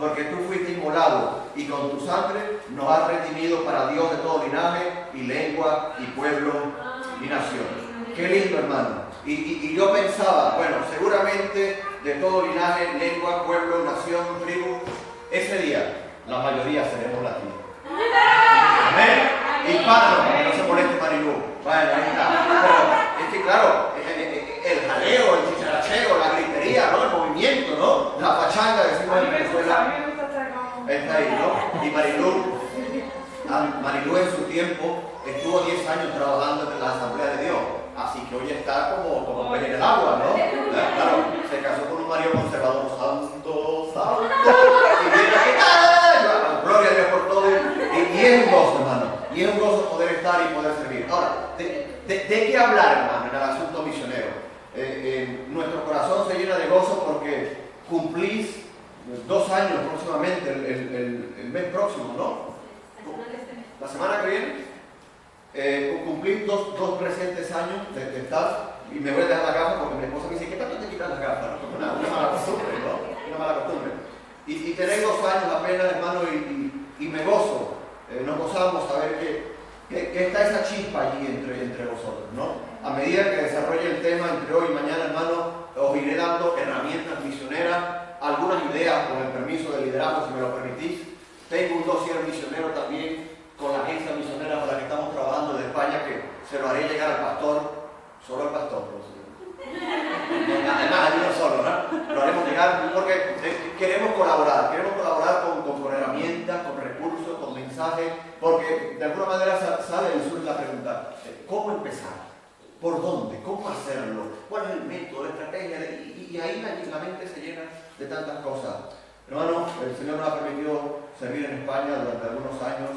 porque tú fuiste inmolado y con tu sangre nos has redimido para Dios de todo linaje y lengua y pueblo y nación. Qué lindo, hermano. Y yo pensaba, bueno, seguramente de todo linaje, lengua, pueblo, nación, tribu, ese día la mayoría seremos latinos. Amén. Hispanos, para que no se moleste Marilú. Bueno, ahí está. Pero es que claro, el jaleo, el chicharacheo, la gritería, ¿no? El movimiento, ¿no? La pachanga, decimos en Venezuela. Está ahí, ¿no? Y Marilú en su tiempo estuvo 10 años trabajando en la Asamblea de Dios. Así que hoy está como pez en el agua, ¿no? Claro, se casó con un marido conservador, santo, santo. Y viene aquí, gloria a Dios por todo. Y es un gozo, hermano. Y es un gozo poder estar y poder servir. Ahora, ¿de qué hablar, hermano, en el asunto misionero? Nuestro corazón se llena de gozo porque cumplís 2 años próximamente, el mes próximo, ¿no? La semana que viene. Cumplí dos presentes años de estar, y me voy a dejar la gafa porque mi esposa me dice, ¿qué tanto te quitas las gafas? ¿No? Una mala costumbre, ¿no? Una mala costumbre. Y tenéis 2 años apenas, hermano, y me gozo. Nos gozamos saber que está esa chispa allí entre vosotros, ¿no? A medida que desarrolle el tema entre hoy y mañana, hermano, os iré dando herramientas misioneras, algunas ideas con el permiso del liderazgo, si me lo permitís. Tengo un dossier misionero también con la agencia misionera con la que estamos trabajando de España, que se lo haré llegar al pastor, solo al pastor, además hay uno solo, ¿no? Lo haremos llegar porque queremos colaborar con herramientas, con recursos, con mensajes, porque de alguna manera sale del sur la pregunta, ¿cómo empezar? ¿Por dónde? ¿Cómo hacerlo? ¿Cuál es el método, la estrategia? Y ahí la mente se llena de tantas cosas. Hermano, el Señor nos ha permitido servir en España durante algunos años,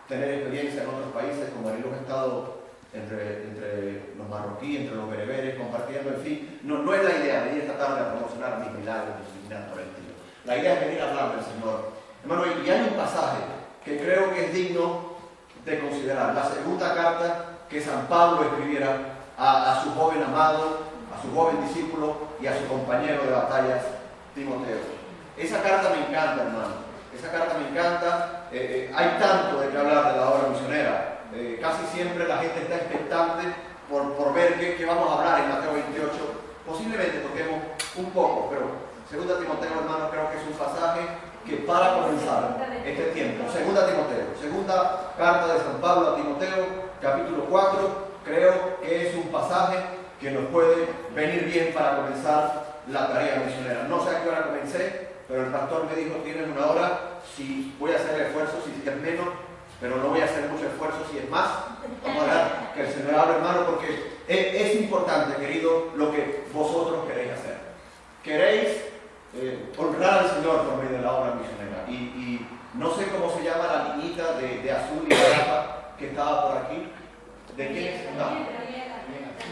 tener experiencia en otros países, como Marilú ha estado entre los marroquíes, entre los bereberes, compartiendo, en fin. No es la idea venir esta tarde a promocionar mis milagros, ni nada por el estilo. La idea es venir a hablar del Señor. Hermano, y hay un pasaje que creo que es digno de considerar. La segunda carta que San Pablo escribiera a su joven amado, a su joven discípulo y a su compañero de batallas, Timoteo. Esa carta me encanta, hermano. Esa carta me encanta. Hay tanto de qué hablar de la obra misionera. Casi siempre la gente está expectante por ver qué vamos a hablar en Mateo 28. Posiblemente toquemos un poco, pero 2 Timoteo, hermano, creo que es un pasaje que para comenzar este tiempo. 2 Timoteo, segunda carta de San Pablo a Timoteo, capítulo 4, creo que es un pasaje que nos puede venir bien para comenzar la tarea misionera. No sé a qué hora comencé, pero el pastor me dijo, tienes 1 hora, si voy a hacer el esfuerzo, si es menos, pero no voy a hacer mucho esfuerzo si es más. Vamos a dejar que el Señor hable, hermano, porque es importante, querido, lo que vosotros queréis hacer. Queréis honrar al Señor por medio de la obra misionera. Y no sé cómo se llama la niñita de azul y naranja que estaba por aquí. ¿De quién es?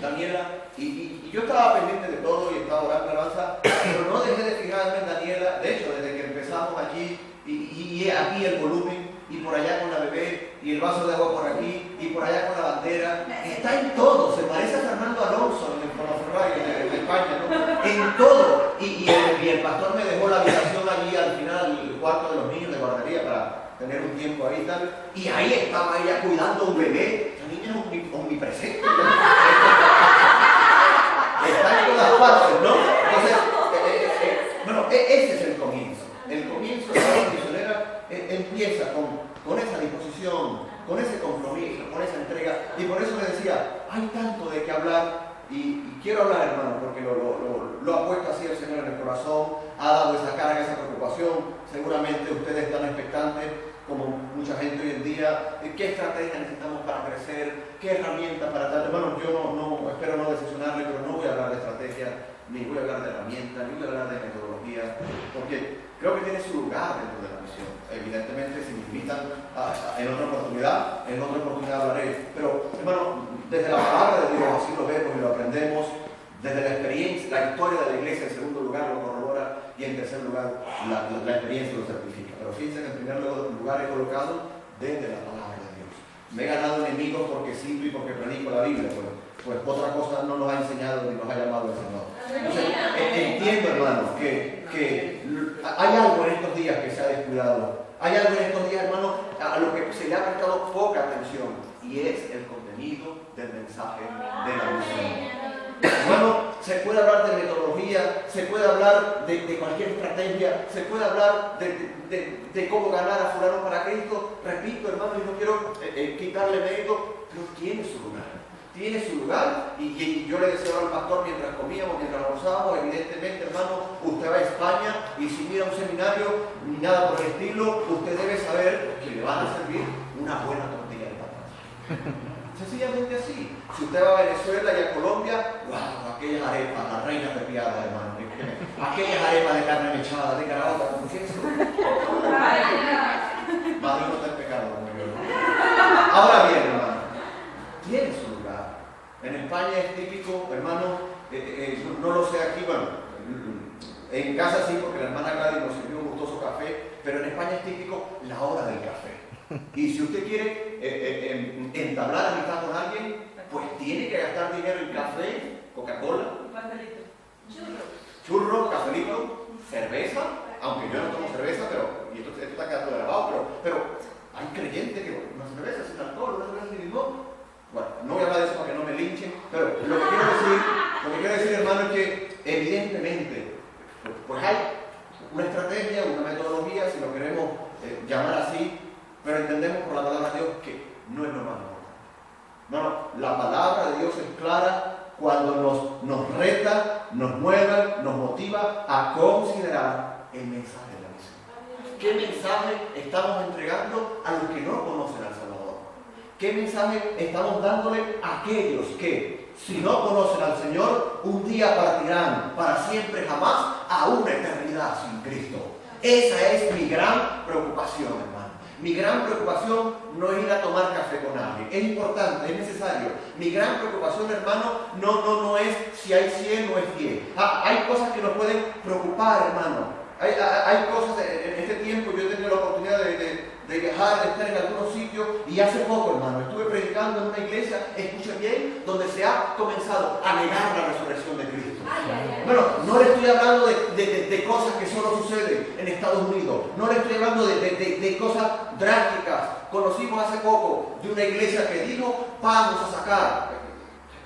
Daniela. Y yo estaba pendiente de todo y estaba orando alabanza, pero no dejé de fijarme en Daniela. De hecho, desde que empezamos allí, y aquí el volumen, y por allá con la bebé, y el vaso de agua por aquí, y por allá con la bandera, está en todo. Se parece a Fernando Alonso en el Ferrocarril de España, ¿no? En todo. Y el pastor me dejó la habitación allí al final, el cuarto de los niños de guardería, para tener un tiempo ahí y tal. Y ahí estaba ella cuidando a un bebé. La niña es omnipresente. Está en todas partes, ¿no? Entonces, bueno, ese es el comienzo. El comienzo de la obra misionera empieza con esa disposición, con ese compromiso, con esa entrega. Y por eso le decía, hay tanto de qué hablar. Y quiero hablar, hermano, porque lo ha puesto así el Señor en el corazón, ha dado esa carga, esa preocupación. Seguramente ustedes están expectantes, como mucha gente hoy en día, qué estrategia necesitamos para crecer, qué herramientas para tal. Hermano, yo no espero no decepcionarle, pero no voy a hablar de estrategia, ni voy a hablar de herramientas, ni voy a hablar de metodología, porque creo que tiene su lugar dentro de la misión. Evidentemente, si me invitan en otra oportunidad hablaré. Pero, hermano, desde la palabra de Dios, así lo vemos y lo aprendemos, desde la experiencia, la historia de la iglesia en segundo lugar lo corrobora, y en tercer lugar la experiencia lo certifica. Pero fíjense que en primer lugar he colocado desde la palabra de Dios. Me he ganado enemigos porque sirvo y porque predico la Biblia, pues otra cosa no nos ha enseñado ni nos ha llamado el Señor. Entonces, entiendo, hermano, que hay algo en estos días días que se ha descuidado. Hay algo en estos días, hermano, a lo que se le ha prestado poca atención, y es el contenido del mensaje de la misión. Hermano, se puede hablar de metodología, se puede hablar de cualquier estrategia, se puede hablar de cómo ganar a fulano para Cristo. Repito, hermano, y no quiero quitarle mérito, pero tiene su lugar. Tiene su lugar, y yo le decía al pastor mientras comíamos, mientras almorzábamos, evidentemente, hermano, usted va a España y si mira un seminario ni nada por el estilo, usted debe saber que le van a servir una buena tortilla de patata. Sencillamente así. Si usted va a Venezuela y a Colombia, wow, aquellas arepas, las reinas de piada, hermano. Aquellas arepas de carne mechada, de caraota, ¿cómo es eso? Madre no está en pecado, como yo. Ahora bien, hermano, tiene su lugar. En España es típico, hermano, no lo sé aquí, bueno, en casa sí, porque la hermana Gladys nos sirvió un gustoso café, pero en España es típico la hora del café. Y si usted quiere entablar amistad con alguien, pues tiene que gastar dinero en café, Coca-Cola, churros, cafelito, cerveza, aunque yo no tomo cerveza, pero, y esto está quedando grabado, pero hay creyentes que una cerveza sin alcohol, una cerveza sin limón. Bueno, no voy a hablar de eso para que no me linchen, pero lo que quiero decir, hermano, es que evidentemente, pues hay una estrategia, una metodología, si lo queremos llamar así, pero entendemos por la palabra de Dios que no es lo más importante. No, la palabra de Dios es clara cuando nos reta, nos mueve, nos motiva a considerar el mensaje de la misión. ¿Qué mensaje estamos entregando a los que no conocen al Salvador? ¿Qué mensaje estamos dándole a aquellos que, si no conocen al Señor, un día partirán para siempre jamás a una eternidad sin Cristo? Esa es mi gran preocupación, hermano. Mi gran preocupación no es ir a tomar café con alguien. Es importante, es necesario. Mi gran preocupación, hermano, no es si hay 100 o es 10. Hay cosas que nos pueden preocupar, hermano. Hay cosas, en este tiempo yo he tenido la oportunidad de viajar, de estar en algunos sitios, y hace poco, hermano, estuve predicando en una iglesia, escuchen bien, donde se ha comenzado a negar la resurrección de Cristo. Bueno, no le estoy hablando de cosas que solo suceden en Estados Unidos, no le estoy hablando de cosas drásticas. Conocimos hace poco de una iglesia que dijo, vamos a sacar,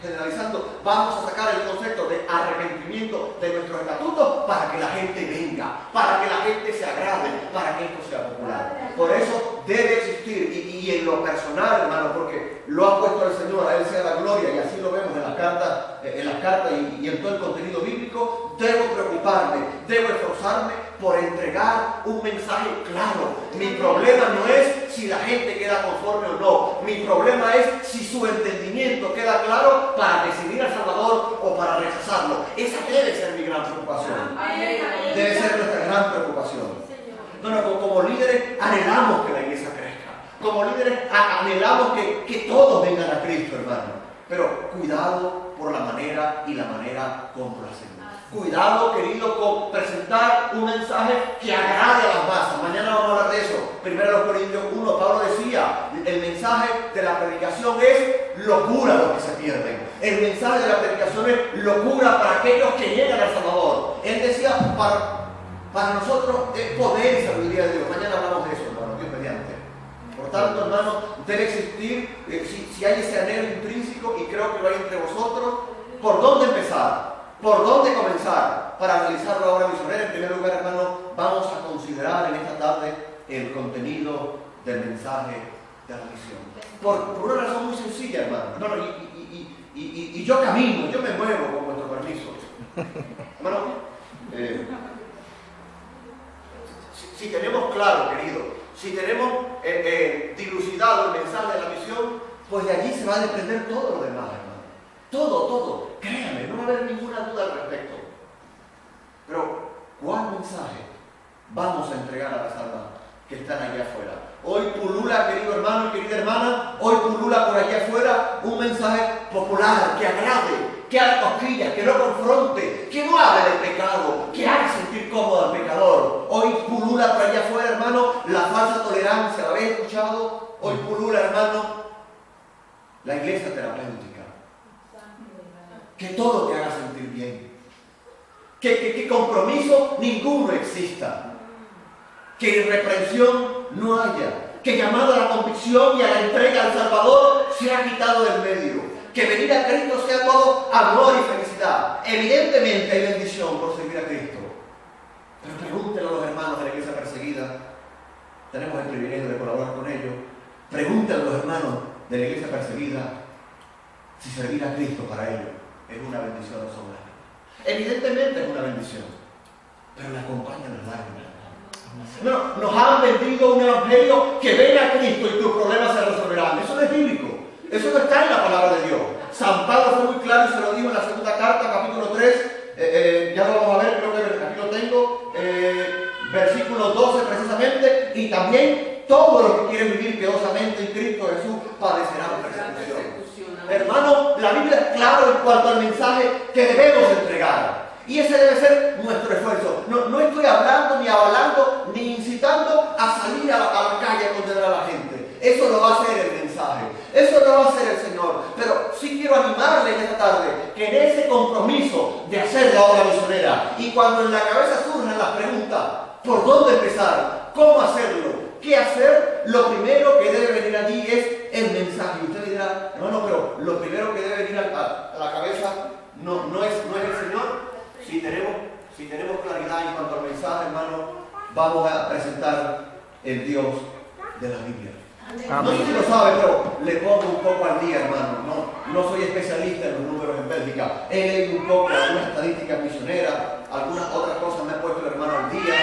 generalizando, vamos a sacar el concepto de arrepentimiento de nuestros estatutos para que la gente venga, para que la gente se agrade, para que esto sea popular. Por eso debe existir, y en lo personal, hermano, porque lo ha puesto el Señor, a Él sea la gloria, y así lo vemos en las cartas y en todo el contenido bíblico, debo preocuparme, debo esforzarme por entregar un mensaje claro. Mi problema no es si la gente queda conforme o no. Mi problema es si su entendimiento queda claro para recibir al Salvador o para rechazarlo. Esa debe ser mi gran preocupación. Debe ser nuestra gran preocupación. Como líderes anhelamos que la iglesia crezca. Como líderes anhelamos que todos vengan a Cristo, hermano. Pero cuidado por la manera como lo hacemos. Cuidado, querido, con presentar un mensaje que agrade a las masas. Mañana vamos a hablar de eso. 1 Corintios 1, Pablo decía, el mensaje de la predicación es locura a los que se pierden. El mensaje de la predicación es locura para aquellos que llegan al Salvador. Él decía, para nosotros es poder y sabiduría de Dios. Mañana hablamos de eso, hermano, Dios mediante. Por tanto, hermano, debe existir, si hay ese anhelo intrínseco, y creo que lo hay entre vosotros, ¿por dónde empezar? ¿Por dónde comenzar? Para analizar la obra misionera, en primer lugar, hermano, vamos a considerar en esta tarde el contenido del mensaje de la misión. Por una razón muy sencilla, hermano. Y yo camino, yo me muevo con vuestro permiso. Hermano, si tenemos claro, querido, si tenemos dilucidado el mensaje de la misión, pues de allí se va a desprender todo lo demás, hermano. Todo. Créame, no va a haber ninguna duda al respecto. Pero, ¿cuál mensaje vamos a entregar a las almas que están allá afuera? Hoy pulula, querido hermano y querida hermana, hoy pulula por allá afuera un mensaje popular, que agrade, que haga cosquillas, que no confronte, que no hable del pecado, que haga sentir cómodo al pecador. Hoy pulula por allá afuera, hermano, la falsa tolerancia. ¿La habéis escuchado? Hoy pulula, hermano, la iglesia terapéutica. Que todo te haga sentir bien. Que compromiso ninguno exista. que irreprensión no haya, que llamado a la convicción y a la entrega al Salvador se ha quitado del medio, que venir a Cristo sea todo amor y felicidad. Evidentemente hay bendición por seguir a Cristo, pero pregúntenle a los hermanos de la iglesia perseguida, tenemos el privilegio de colaborar con ellos, pregúntenle a los hermanos de la iglesia perseguida si servir a Cristo para ellos es una bendición soberana. Evidentemente es una bendición, pero le acompañan las lágrimas. No, nos han vendido un evangelio que ven a Cristo y tus problemas se resolverán. Eso no es bíblico, eso no está en la palabra de Dios. San Pablo fue muy claro y se lo dijo en la segunda carta, capítulo 3, ya lo vamos a ver, creo que aquí lo tengo, versículo 12 precisamente, y también todos los que quieren vivir piadosamente en Cristo Jesús padecerán persecución. Hermano, la Biblia es clara en cuanto al mensaje que debemos entregar. Y ese debe ser nuestro esfuerzo. No estoy hablando ni avalando ni incitando a salir a la calle a condenar a la gente. Eso lo va a hacer el mensaje. Eso lo va a hacer el Señor. Pero sí quiero animarle en esta tarde que en ese compromiso de hacer la obra misionera y cuando en la cabeza surjan las preguntas, ¿por dónde empezar? ¿Cómo hacerlo? ¿Qué hacer? Lo primero que debe venir allí es el mensaje. Y usted dirá, hermano, pero lo primero que debe venir a la cabeza no es el Señor. Si tenemos claridad en cuanto al mensaje, hermano, vamos a presentar el Dios de la Biblia. No sé si lo sabe, pero le pongo un poco al día, hermano. No soy especialista en los números en Bélgica. He leído un poco algunas estadísticas misioneras, algunas otras cosas me ha puesto el hermano al día.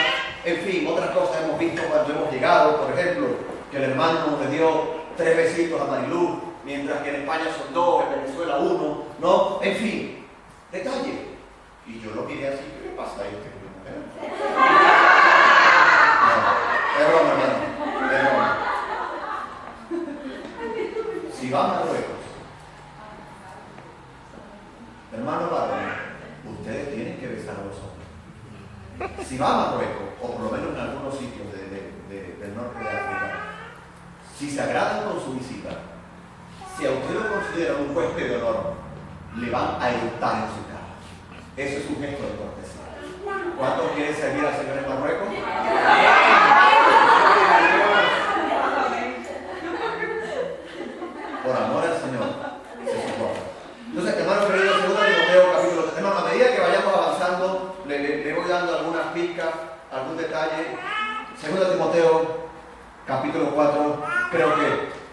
En fin, otras cosas hemos visto cuando hemos llegado, por ejemplo, que el hermano le dio 3 besitos a Mariluz, mientras que en España son 2, en Venezuela 1, ¿no? En fin, detalle. Y yo lo miré así, ¿qué pasa ahí? No, es broma, hermano, es broma. Si va a Marruecos, hermano varón, ustedes tienen que besar a los hombres. Si va a Marruecos, o por lo menos en algunos sitios del norte de África, si se agradan con su visita, si a usted lo consideran un huésped de honor, le van a eructar en su cara. Eso es un gesto de cortesía. ¿Cuántos quieren servir al Señor en Marruecos? Por amor al Señor se soporta. Entonces, hermano querido, 2 Timoteo capítulo 3. Hermano, a medida que vayamos avanzando, le voy dando algunas pistas, algún detalle. 2 Timoteo capítulo 4, creo que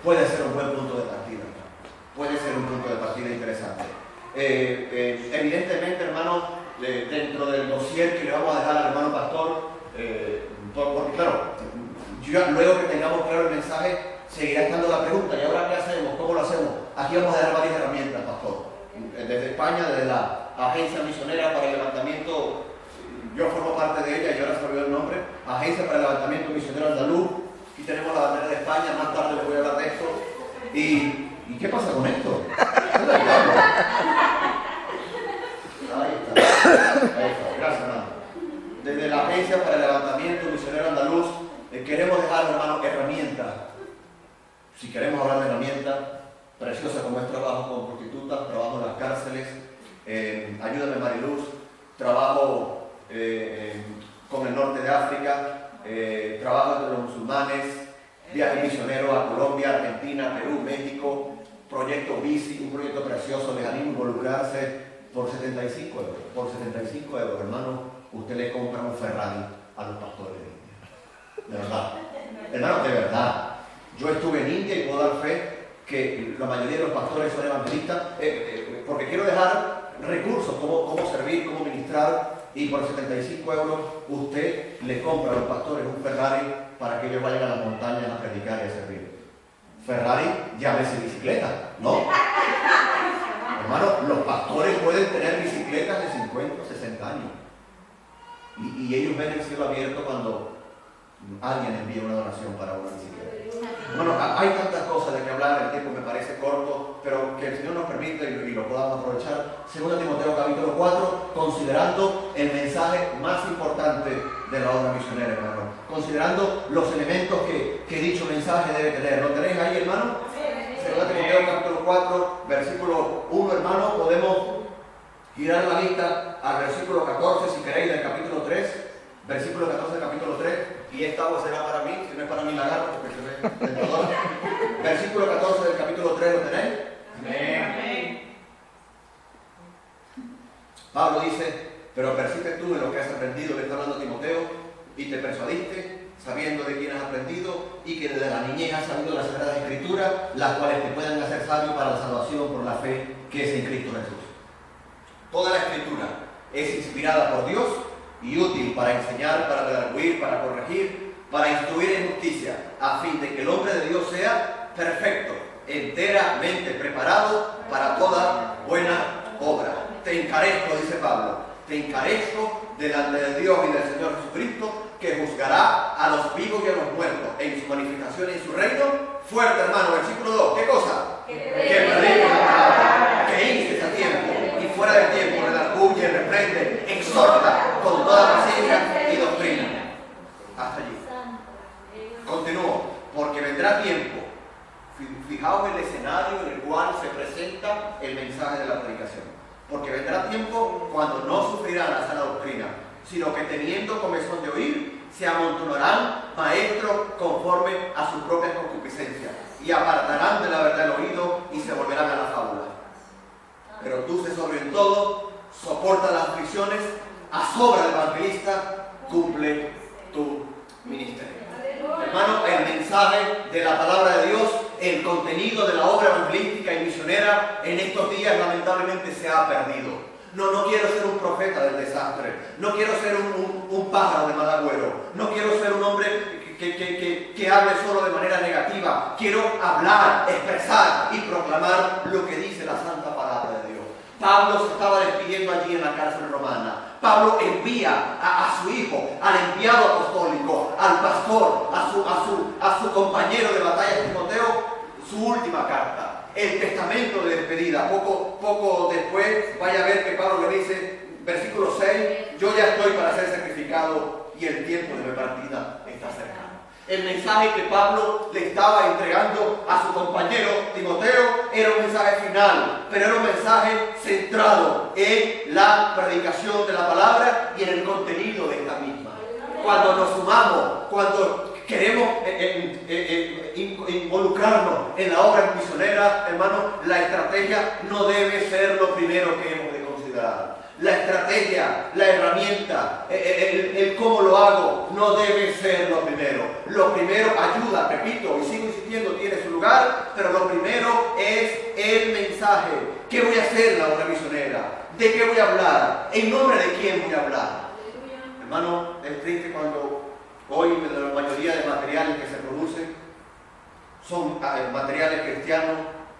puede ser un buen punto de partida. Puede ser un punto de partida interesante. Evidentemente, hermano, dentro del dossier que le vamos a dejar al hermano pastor, porque claro, luego que tengamos claro el mensaje, seguirá estando la pregunta, ¿y ahora qué hacemos? ¿Cómo lo hacemos? Aquí vamos a dar varias herramientas, pastor. Desde España, desde la Agencia Misionera para el Levantamiento, yo formo parte de ella y ahora se me olvidó el nombre, Agencia para el Levantamiento Misionero Andaluz, aquí tenemos la bandera de España, más tarde les voy a hablar de esto. ¿Y qué pasa con esto? Ahí está, gracias, hermano. Desde la Agencia para el Levantamiento Misionero Andaluz, queremos dejar, hermano, herramientas. Si queremos hablar de herramientas preciosas como es trabajo con prostitutas, trabajo en las cárceles, ayúdame Mariluz, trabajo con el norte de África, trabajo entre los musulmanes, viaje misionero a Colombia, Argentina, Perú, México, proyecto Bici, un proyecto precioso, les animo a involucrarse por 75 euros. Por 75 euros, hermano, usted le compra un Ferrari a los pastores de India. De verdad. Hermano, de verdad. Yo estuve en India y puedo dar fe que la mayoría de los pastores son evangelistas, porque quiero dejar recursos, cómo servir, cómo ministrar, y por 75 euros usted le compra a los pastores un Ferrari para que ellos vayan a las montañas a predicar y a servir. Ferrari, llámese bicicleta, ¿no? Hermano, los pastores pueden tener bicicletas de 50 o 60 años. Y ellos ven el cielo abierto cuando alguien envía una donación para una bicicleta. Bueno, hay tantas cosas de que hablar, el tiempo me parece corto, pero que el Señor nos permite y lo podamos aprovechar. 2 Timoteo capítulo 4, considerando el mensaje más importante de la obra misionera, hermano. Considerando los elementos que dicho mensaje debe tener. ¿Lo tenéis ahí, hermano? 2 Timoteo capítulo 4, versículo 1, hermano. Podemos girar la vista al versículo 14, si queréis, del capítulo 3. Versículo 14 del capítulo 3. Y esta agua será para mí, si no es para mí la agarro porque se ve del todo. Versículo 14 del capítulo 3, ¿lo tenéis? Amén. Pablo dice, pero persiste tú en lo que has aprendido, le está hablando a Timoteo, y te persuadiste, sabiendo de quién has aprendido, y que desde la niñez has sabido las Sagradas Escrituras, las cuales te puedan hacer sabio para la salvación por la fe que es en Cristo Jesús. Toda la Escritura es inspirada por Dios y útil para enseñar, para redarguir, para corregir, para instruir en justicia, a fin de que el hombre de Dios sea perfecto, enteramente preparado para toda buena obra. Te encarezco, dice Pablo, te encarezco delante de Dios y del Señor Jesucristo, que juzgará a los vivos y a los muertos en su manifestación y en su reino. Fuerte, hermano, versículo 2, ¿qué cosa? Que predique la palabra, que instes a tiempo y fuera de tiempo, redarguye, reprende, exhorta con toda paciencia y doctrina. Hasta allí. Continúo, porque vendrá tiempo. Fijaos el escenario en el cual se presenta el mensaje de la predicación. Porque vendrá tiempo cuando no sufrirán la sana doctrina, sino que teniendo comezón de oír, se amontonarán maestros conforme a sus propias concupiscencias, y apartarán de la verdad el oído y se volverán a la fábula. Pero tú sé sobre en todo, soporta las aflicciones, asobra al evangelista, cumple tu ministerio. Hermano, el mensaje de la palabra de Dios, el contenido de la obra evangelística y misionera en estos días lamentablemente se ha perdido. No quiero ser un profeta del desastre, no quiero ser un pájaro de mal agüero, no quiero ser un hombre que hable solo de manera negativa. Quiero hablar, expresar y proclamar lo que dice la santa palabra de Dios. Pablo se estaba despidiendo allí en la cárcel romana. Pablo envía a su hijo, al enviado apostólico, al pastor, a su compañero de batalla Timoteo, su última carta, el testamento de despedida. Poco después vaya a ver que Pablo le dice, versículo 6, yo ya estoy para ser sacrificado y el tiempo de mi partida está cercano. El mensaje que Pablo le estaba entregando a su compañero Timoteo era un mensaje final, pero era un mensaje centrado en la predicación de la palabra y en el contenido de esta misma. Cuando nos sumamos, cuando queremos involucrarnos en la obra misionera, hermano, la estrategia no debe ser lo primero que hemos de considerar. La estrategia, la herramienta, el cómo lo hago, no debe ser lo primero. Lo primero ayuda, repito, y sigo insistiendo, tiene su lugar, pero lo primero es el mensaje. ¿Qué voy a hacer en la obra misionera? ¿De qué voy a hablar? ¿En nombre de quién voy a hablar? Hermano, es triste cuando hoy la mayoría de materiales que se producen son materiales cristianos,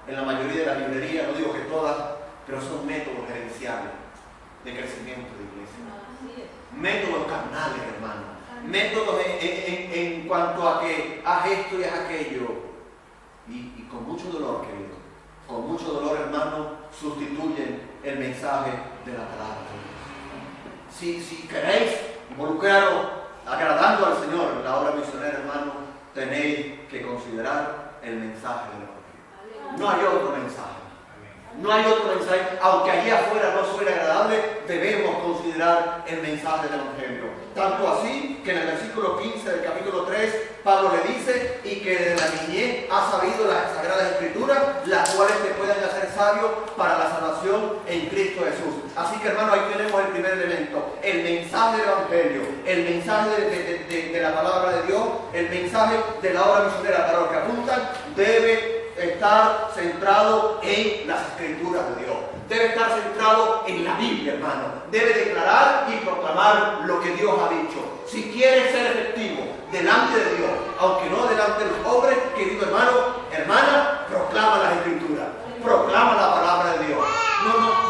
en la mayoría de las librerías, no digo que todas, pero son métodos gerenciales de crecimiento de iglesia. Métodos carnales, hermano. Métodos en cuanto a que haz esto y haz aquello. Y con mucho dolor, querido, con mucho dolor, hermano, sustituyen el mensaje de la palabra. Si queréis involucraros agradando al Señor en la obra misionera, hermano, tenéis que considerar el mensaje del Evangelio. No hay otro mensaje. No hay otro mensaje, aunque allí afuera no suene agradable, debemos considerar el mensaje del Evangelio. Tanto así que en el versículo 15 del capítulo 3, Pablo le dice, y que desde la niñez has sabido las Sagradas Escrituras, las cuales te pueden hacer sabio para la salvación en Cristo Jesús. Así que, hermano, ahí tenemos el primer elemento, el mensaje del Evangelio, el mensaje de la palabra de Dios, el mensaje de la obra misionera para los que apuntan, debe estar centrado en las Escrituras de Dios. Debe estar centrado en la Biblia, hermano. Debe declarar y proclamar lo que Dios ha dicho. Si quieres ser efectivo delante de Dios, aunque no delante de los hombres, querido hermano, hermana, proclama las Escrituras. Proclama la palabra de Dios.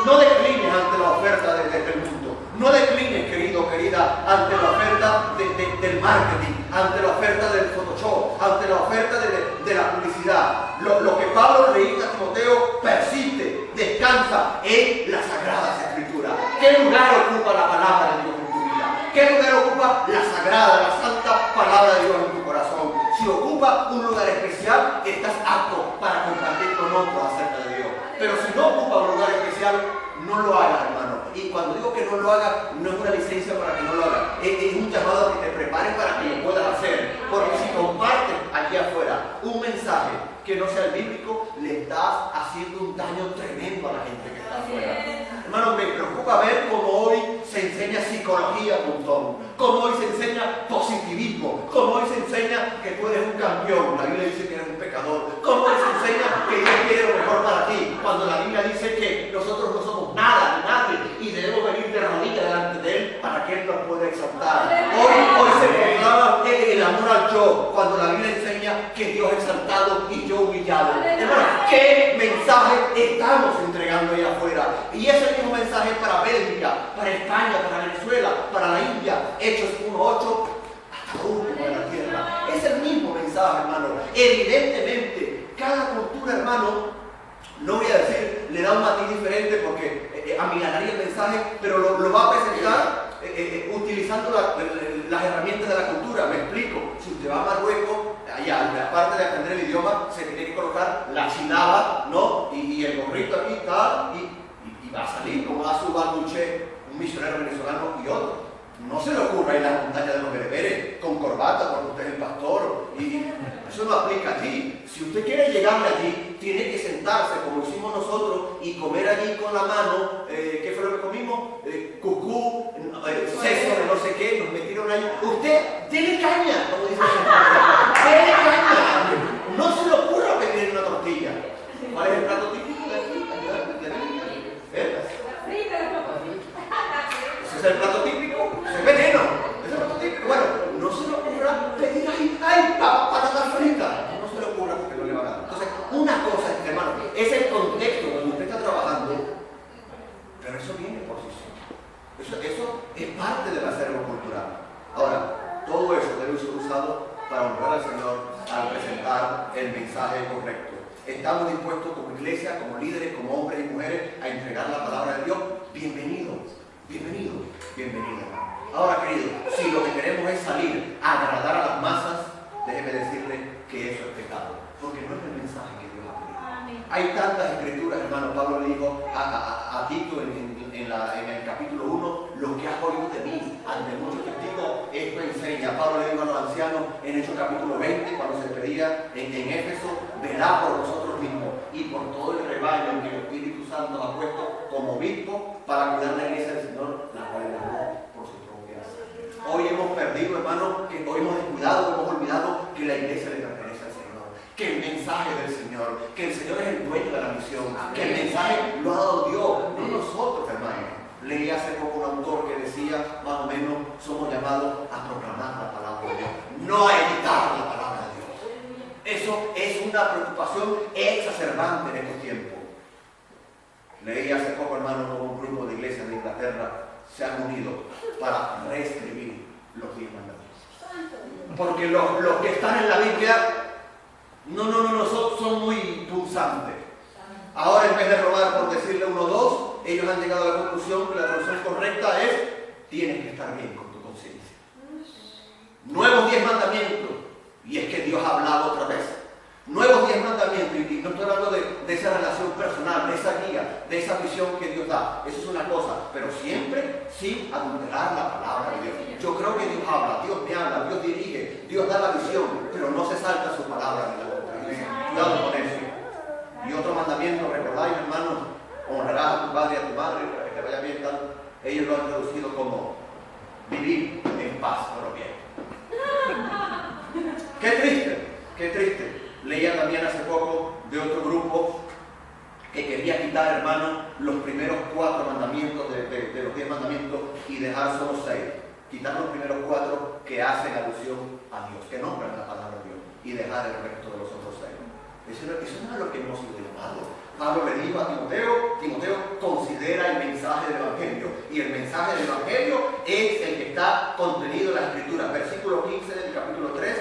No declines ante la oferta del mundo. No declines, querido, querida, ante la oferta del marketing, ante la oferta del Photoshop, ante la oferta de la publicidad. Lo que Pablo le dice a Timoteo, persiste, descansa en las Sagradas Escrituras. ¿Qué lugar ocupa la palabra de Dios en tu vida? ¿Qué lugar ocupa la sagrada, la santa palabra de Dios en tu corazón? Si ocupa un lugar especial, estás apto para compartir con otros acerca de Dios. Pero si no ocupa un lugar especial, no lo hagas, hermano. Y cuando digo que no lo hagas, no es una licencia para que no lo hagas. Es un llamado a que te prepares para que lo puedas hacer. mismo. Como hoy se enseña que tú eres un campeón, la Biblia dice que eres un pecador. Como hoy se enseña que Dios quiere lo mejor para ti, cuando la Biblia dice que nosotros no somos nada ni nadie y debemos venir de rodillas delante de Él para que Él nos pueda exaltar. Hoy se proclama el amor al yo, cuando la Biblia enseña que Dios es exaltado y yo humillado. Hermano, ¿qué mensaje estamos entregando allá afuera? Y ese mismo mensaje para Bélgica, para España, para Venezuela, para la India, Hechos 1:8, hasta lo último de la tierra. Es el mismo mensaje, hermano. Evidentemente, cada cultura, hermano, no voy a decir, le da un matiz diferente porque amilanaría el mensaje, pero lo va a presentar utilizando las herramientas de la cultura. Me explico. Si usted va a Marruecos, allá, aparte de aprender el idioma, se tiene que colocar la chilaba, ¿no? Y el gorrito aquí está, y va a salir como a su baluche un misionero venezolano y otro. No se le ocurra ir a las montañas de los bereberes con corbata porque usted es el pastor. Y eso no aplica allí. Si usted quiere llegarle allí, tiene que sentarse como hicimos nosotros y comer allí con la mano. ¿Qué fue lo que comimos? Cucú, seso de no sé qué, nos metieron ahí. Usted, tiene caña, como dice el señor. Tiene caña. No se le ocurra pedir una tortilla. ¿Cuál es el plato típico de aquí? ¿Ese es el plato típico? ¿Es veneno? ¿Es el plato típico? Bueno, no se le ocurra pedir ahí, ¡ay, patatas fritas! No se le ocurra porque no le va a dar. Entonces, una cosa, hermano, es el contexto donde usted está trabajando, pero eso viene por sí solo. Eso es parte del acervo cultural. Ahora, todo eso debe ser usado para honrar al Señor al presentar el mensaje correcto. Estamos dispuestos como iglesia, como líderes, como hombres y mujeres a entregar la palabra de Dios. Bienvenidos, bienvenidos, bienvenidos. Ahora, queridos, si lo que queremos es salir a agradar a las masas, déjeme decirle que eso es pecado, porque no es el mensaje que Dios ha pedido. Hay tantas escrituras, hermano. Pablo le dijo a Tito en el capítulo 1, lo que has oído de mí ante muchos testigos, esto enseña. Pablo le dijo a los ancianos en Hechos capítulo 20, cuando se pedía en Éfeso, velad por vosotros mismos y por todo el rebaño en que el Espíritu Santo ha puesto como obispo para cuidar la iglesia del Señor, la cual ganó por su propia sangre. Hoy hemos perdido, hermano, que hoy hemos descuidado, hemos olvidado que la iglesia le pertenece al Señor, que el mensaje del Señor, que el Señor es el dueño de la misión, que el mensaje lo ha dado Dios, no nosotros, hermano. Leí hace poco un autor que decía, más o menos, somos llamados a proclamar la palabra de Dios, no a editar la palabra de Dios. Eso es una preocupación exacerbante en estos tiempos. Leí hace poco, hermano, como un grupo de iglesias de Inglaterra se han unido para reescribir los 10 mandamientos. Porque los que están en la Biblia, son muy punzantes. Ahora, en vez de robar por decirle 1 o 2, ellos han llegado a la conclusión que la traducción correcta es: tienes que estar bien con tu conciencia. Nuevos 10 mandamientos. Y es que Dios ha hablado otra vez. Nuevos 10 mandamientos. Y no estoy hablando de esa relación personal, de esa guía, de esa visión que Dios da. Eso es una cosa. Pero siempre sin adulterar la palabra de Dios. Yo creo que Dios habla, Dios me habla, Dios dirige, Dios da la visión, pero no se salta su palabra ni la contradice. Cuidado con eso. Y otro mandamiento, recordáis, hermanos, honrarás a tu padre y a tu madre para que te vaya bien, tal. Ellos lo han traducido como vivir en paz, pero bien. Qué triste, qué triste. Leía también hace poco de otro grupo que quería quitar, hermanos, los primeros 4 mandamientos de los 10 mandamientos y dejar solo 6. Quitar los primeros 4 que hacen alusión a Dios, que nombran la palabra de Dios, y dejar el resto de los otros 6. Eso no es lo que hemos sido llamados. Pablo le dijo a Timoteo, considera el mensaje del Evangelio. Y el mensaje del Evangelio es el que está contenido en la Escritura. Versículo 15 del capítulo 3.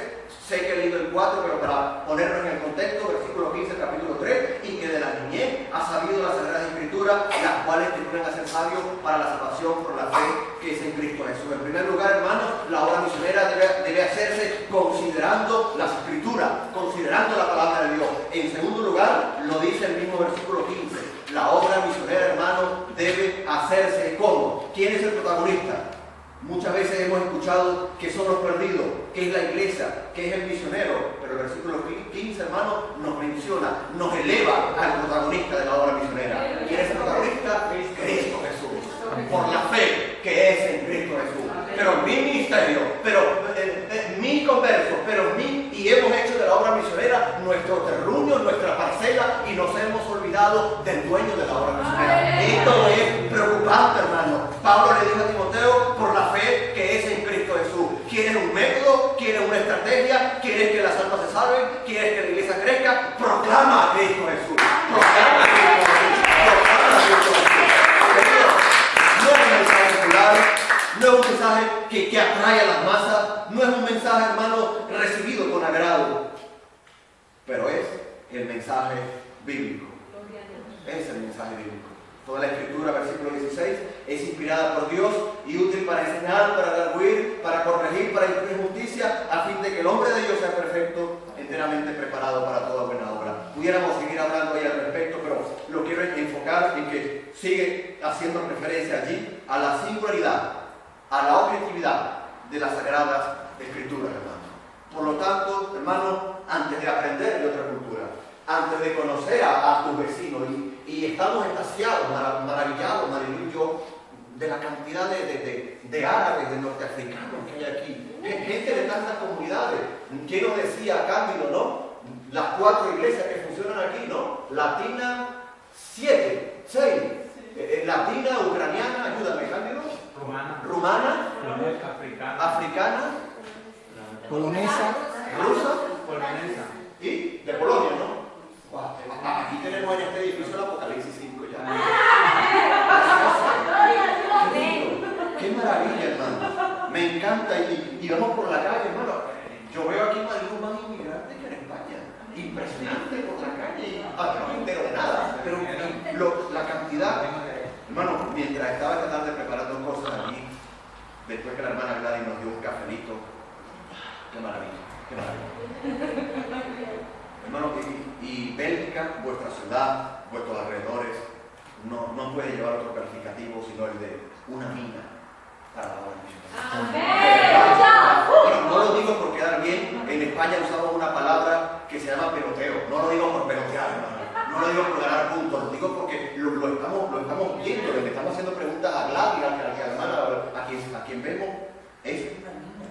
Sé que he leído el 4, pero para ponerlo en el contexto, versículo 15 del capítulo 3, y que de la niñez ha sabido las Sagradas Escrituras, las cuales te pueden hacer sabios para la salvación por la fe que es en Cristo Jesús. En primer lugar, hermanos, la obra misionera debe hacerse considerando las Escrituras, considerando la palabra de Dios. En segundo lugar, lo dice el mismo versículo 15, la obra misionera, hermano, debe hacerse ¿cómo? ¿Quién es el protagonista? Muchas veces hemos escuchado que son los perdidos, que es la iglesia, que es el misionero, pero el versículo 15, hermano, nos menciona, nos eleva al protagonista de la obra misionera. ¿Quién es el protagonista? Cristo Jesús, por la fe que es en Cristo Jesús. Pero mi ministerio, mi nuestro terruño, nuestra parcela, y nos hemos olvidado del dueño de la obra misionera. Esto es preocupante, hermano. Pablo le dijo a Timoteo, por la fe que es en Cristo Jesús. ¿Quieres un método? ¿Quieres una estrategia? ¿Quieres que las almas se salven? ¿Quieres que la iglesia crezca? Proclama a Cristo Jesús. Proclama a Cristo Jesús. Proclama a Cristo Jesús. No es un mensaje popular, no es un mensaje que atrae a las masas, no es un mensaje, hermano, recibido con agrado, pero es el mensaje bíblico. Es el mensaje bíblico. Toda la escritura, versículo 16, es inspirada por Dios y útil para enseñar, para redarguir, para corregir, para instruir justicia, a fin de que el hombre de Dios sea perfecto, enteramente preparado para toda buena obra. Pudiéramos seguir hablando ahí al respecto, pero lo quiero enfocar en que sigue haciendo referencia allí a la singularidad, a la objetividad de las Sagradas Escrituras, hermano. Por lo tanto, hermano, antes de aprender de otra cultura, antes de conocer a tus vecinos, y estamos extasiados, maravillados, Marilu y yo, de la cantidad de árabes, de norteafricanos que hay aquí, gente de tantas comunidades. ¿Quién nos decía, Cándido, no? Las 4 iglesias que funcionan aquí, ¿no? Latina, 7, 6. Latina, ucraniana, ayúdame, Cándido. Rumana, africana, polonesa, rusa, polonesa y de Polonia, ¿no? Wow. Aquí tenemos en este edificio el Apocalipsis 5 ya. Qué maravilla, hermano. Me encanta y vamos por la calle, hermano. Yo veo aquí más inmigrantes que en España. Impresionante por la calle. No me entero de nada, pero la cantidad. Hermano, mientras estaba esta tarde preparando cosas aquí, después que la hermana Gladys nos dio un cafelito, qué maravilla, qué maravilla. Hermano, y Bélgica, vuestra ciudad, vuestros alrededores, no puede llevar otro calificativo sino el de una mina para la obra misionera. Bueno, no lo digo por quedar bien. En España usamos una palabra que se llama peloteo. No lo digo por pelotear, hermano. No lo digo por ganar puntos. Lo digo porque lo estamos viendo. Le estamos haciendo preguntas a Gladys, a la hermana, a quien vemos. Es una mina.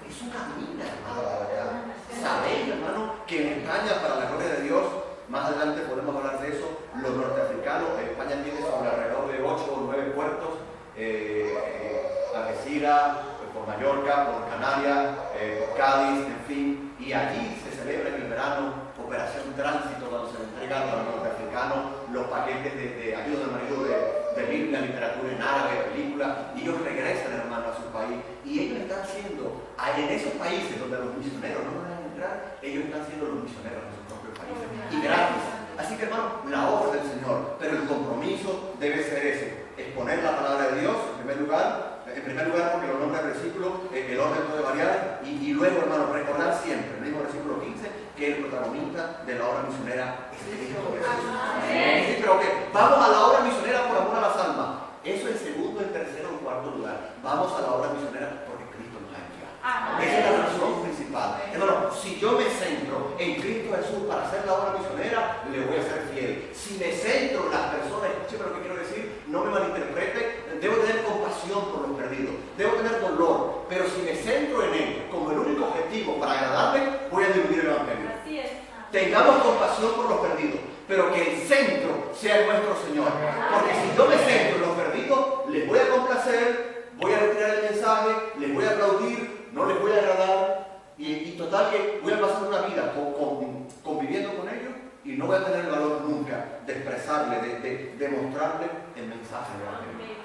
Es una mina, hermano, la verdad. Sabéis, hermano, que en España, para la gloria de Dios, más adelante podemos hablar de eso, los norteafricanos, España tiene sobre alrededor de 8 o 9 puertos, Algeciras, por Mallorca, por Canarias, por Cádiz, en fin, y allí se celebra en el verano Operación Tránsito, cuando se le entregan a los norteafricanos los paquetes de ayuda de marido de Biblia, literatura en árabe, películas, y ellos regresan, hermano, a su país, y ellos están siendo, en esos países donde los misioneros no van a entrar, ellos están siendo los misioneros de sus propios países, y gratis. Así que, hermano, la obra del Señor, pero el compromiso debe ser ese, exponer la palabra de Dios en primer lugar porque los nombres del versículo, el orden puede variar, y luego, hermano, recordar siempre, el mismo versículo 15, que el protagonista de la obra misionera es Cristo Jesús. Sí, pero que vamos a la obra misionera por amor a las almas. Eso en segundo, en tercero o en cuarto lugar. Vamos a la obra misionera porque Cristo nos ha enviado. Esa es la razón principal. Hermano, si yo me centro en Cristo Jesús para hacer la obra misionera, le voy a ser fiel. Si me centro en las personas, escúcheme lo que quiero decir, no me malinterprete, debo tener compasión por los perdidos, debo tener dolor, pero si me centro en Él como el único objetivo para agradarle, voy a diluir el Evangelio. Así es. Tengamos compasión por los perdidos, pero que el centro sea nuestro Señor. Porque si yo me centro en los perdidos, les voy a complacer, voy a retirar el mensaje, les voy a aplaudir, no les voy a agradar, y total que voy a pasar una vida conviviendo con ellos y no voy a tener el valor nunca de expresarle, de mostrarle el mensaje del Evangelio.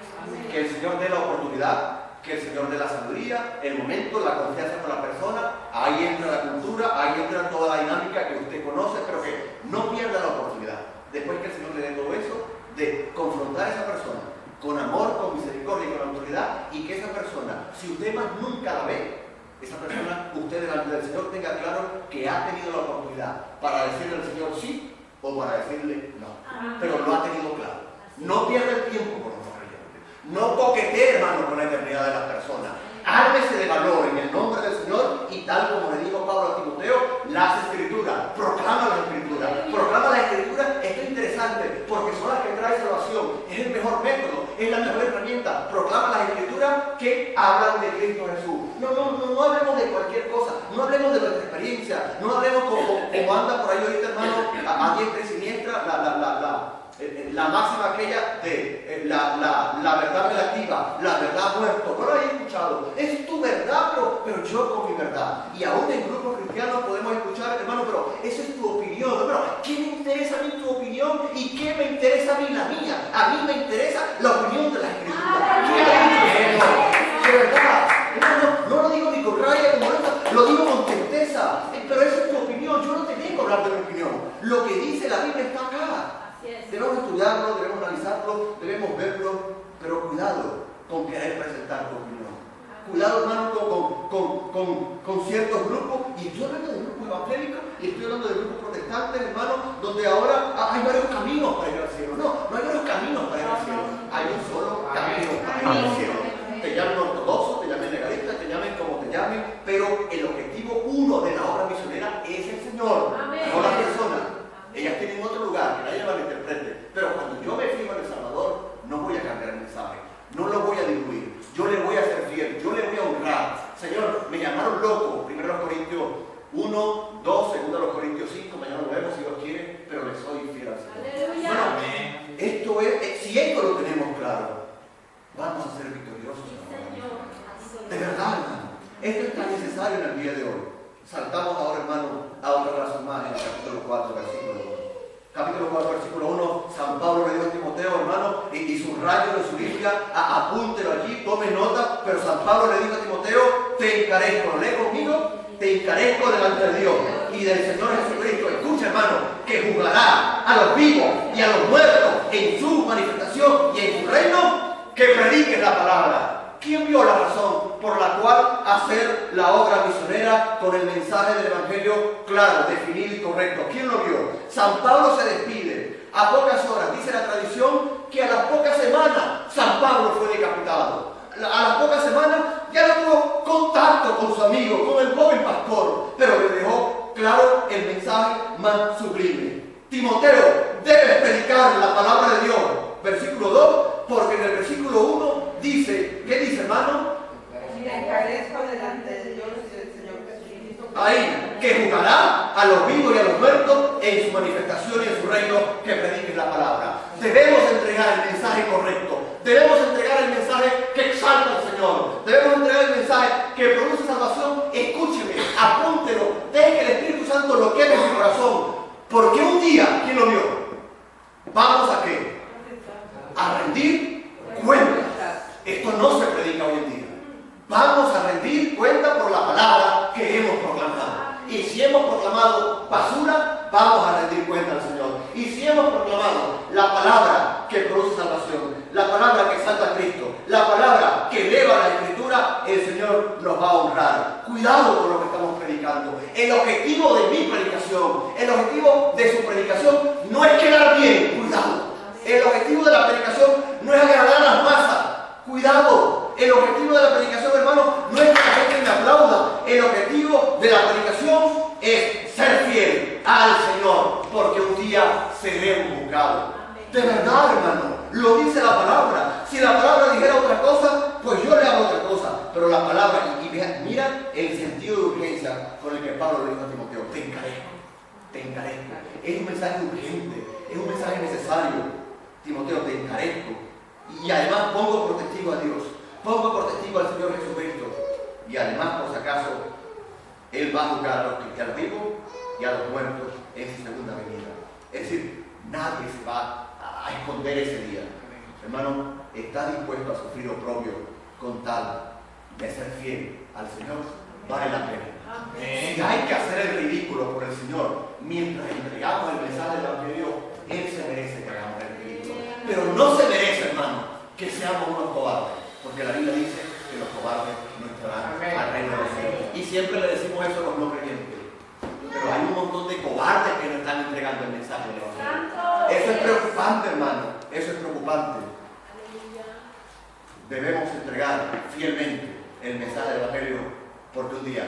Que el Señor dé la oportunidad, que el Señor dé la sabiduría, el momento, la confianza con la persona. Ahí entra la cultura, ahí entra toda la dinámica que usted conoce, pero que no pierda la oportunidad, después que el Señor le dé todo eso, de confrontar a esa persona con amor, con misericordia y con autoridad, y que esa persona, si usted más nunca la ve, esa persona, usted delante del Señor tenga claro que ha tenido la oportunidad para decirle al Señor sí o para decirle no, pero lo ha tenido claro. No pierda el tiempo con los creyentes, no coquetee, hermano, con la eternidad de las personas. Ármese de valor en el nombre del Señor, y tal como le dijo Pablo a Timoteo, las Escrituras, proclama las Escrituras. Proclama las Escrituras. Esto es interesante porque son las que traen salvación, es el mejor método, es la mejor herramienta. Proclama las Escrituras que hablan de Cristo Jesús. No hablemos de cualquier cosa. no hablemos de nuestra experiencia, no hablemos como anda por ahí ahorita, hermano, a diestra y siniestra, la máxima aquella de la verdad relativa, la verdad muerto. No lo había escuchado. Es tu verdad, pero yo con mi verdad. Y aún en grupos cristianos podemos escuchar, hermano, pero esa es tu opinión. Pero ¿qué me interesa a mí tu opinión? ¿Y qué me interesa a mí la mía? A mí me interesa la opinión de la Escritura. ¿Qué ha dicho el Señor? De verdad. Hermano, no lo digo ni con rabia, lo digo con tristeza. Pero esa es tu opinión. Yo no te vengo a hablar de mi opinión. Lo que dice la Biblia está acá. Debemos estudiarlo, debemos analizarlo, debemos verlo, pero cuidado con querer presentar tu opinión. Cuidado, hermano, con ciertos grupos, y estoy hablando de grupos evangélicos, y estoy hablando de grupos protestantes, hermano, donde ahora hay varios caminos para ir al cielo. No hay varios caminos para ir al cielo. Hay un solo camino para ir al cielo. Te llamen ortodoxo, te llamen legalista, te llamen como te llamen, pero el objetivo uno de la obra misionera es el Señor, no la persona. Ellas tienen otro lugar, que nadie malinterprete. Pero cuando yo me fijo en El Salvador, no voy a cambiar el mensaje, no lo voy a diluir. Yo le voy a ser fiel, yo le voy a honrar. Señor, me llamaron loco, 1 Corintios 1, 2, 2 Corintios 5, mañana lo vemos si Dios quiere, pero le soy fiel al Señor. Bueno, esto es, si esto lo tenemos claro, vamos a ser victoriosos. De verdad, hermano. Esto es tan necesario en el día de hoy. Saltamos ahora, hermano, a otra razón más en el capítulo 4, versículo 1. Capítulo 4, versículo 1, San Pablo le dijo a Timoteo, hermano, y subrayelo en su Biblia, apúntelo allí, tome nota, pero San Pablo le dijo a Timoteo, te encarezco, lee conmigo, te encarezco delante de Dios y del Señor Jesucristo. Escucha, hermano, que juzgará a los vivos y a los muertos en su manifestación y en su reino, que prediques la palabra. ¿Quién vio la razón por la cual hacer la obra misionera con el mensaje del Evangelio claro, definido y correcto? ¿Quién lo vio? San Pablo se despide a pocas horas. Dice la tradición que a las pocas semanas San Pablo fue decapitado. A las pocas semanas ya no tuvo contacto con su amigo, con el joven pastor, pero le dejó claro el mensaje más sublime. Timoteo, debes predicar la palabra de Dios. Versículo 2, porque en el versículo 1 dice, ¿qué dice, hermano? Me encarezco delante de Dios y del Señor Jesucristo. Ahí, que juzgará a los vivos y a los muertos en su manifestación y en su reino, que prediquen la palabra. Debemos entregar el mensaje correcto. Debemos entregar el mensaje que exalta al Señor. Debemos entregar el mensaje que produce salvación. Escúcheme, apúntelo, deje que el Espíritu Santo lo queme en su corazón. Porque un día, ¿quién lo vio? ¿Vamos a qué? A rendir cuentas. Esto no se predica hoy en día. Vamos a rendir cuenta por la palabra que hemos proclamado. Y si hemos proclamado basura, vamos a rendir cuenta al Señor. Y si hemos proclamado la palabra que produce salvación, la palabra que exalta a Cristo, la palabra que eleva la Escritura, el Señor nos va a honrar. Cuidado con lo que estamos predicando. El objetivo de mi predicación, el objetivo de su predicación no es quedar bien. Cuidado. El objetivo de la predicación no es agradar a las masas. Cuidado. El objetivo de la predicación, hermano, no es que la gente me aplauda. El objetivo de la predicación es ser fiel al Señor, porque un día seremos juzgados. De verdad, hermano, lo dice la palabra. Si la palabra dijera otra cosa, pues yo le hago otra cosa. Pero la palabra, y mira el sentido de urgencia con el que Pablo le dijo a Timoteo, te encarezco, te encarezco. Es un mensaje urgente, es un mensaje necesario. Timoteo, te encarezco. Y además pongo por testigo a Dios, pongo por testigo al Señor Jesucristo. Y además, por si acaso, Él va a juzgar a los vivos y a los muertos en su segunda venida. Es decir, nadie se va a esconder ese día. Hermano, ¿está dispuesto a sufrir oprobio con tal de ser fiel al Señor? Vale la pena. Si hay que hacer el ridículo por el Señor mientras entregamos el mensaje del Evangelio, Él se merece que hagamos el ridículo. Pero no se merece, hermano, que seamos unos cobardes, porque la Biblia dice que los cobardes no entrarán al reino de los cielos. Y siempre le decimos eso a los no creyentes. Pero hay un montón de cobardes que no están entregando el mensaje del Evangelio. Eso es preocupante, hermano. Eso es preocupante. Debemos entregar fielmente el mensaje del Evangelio, porque un día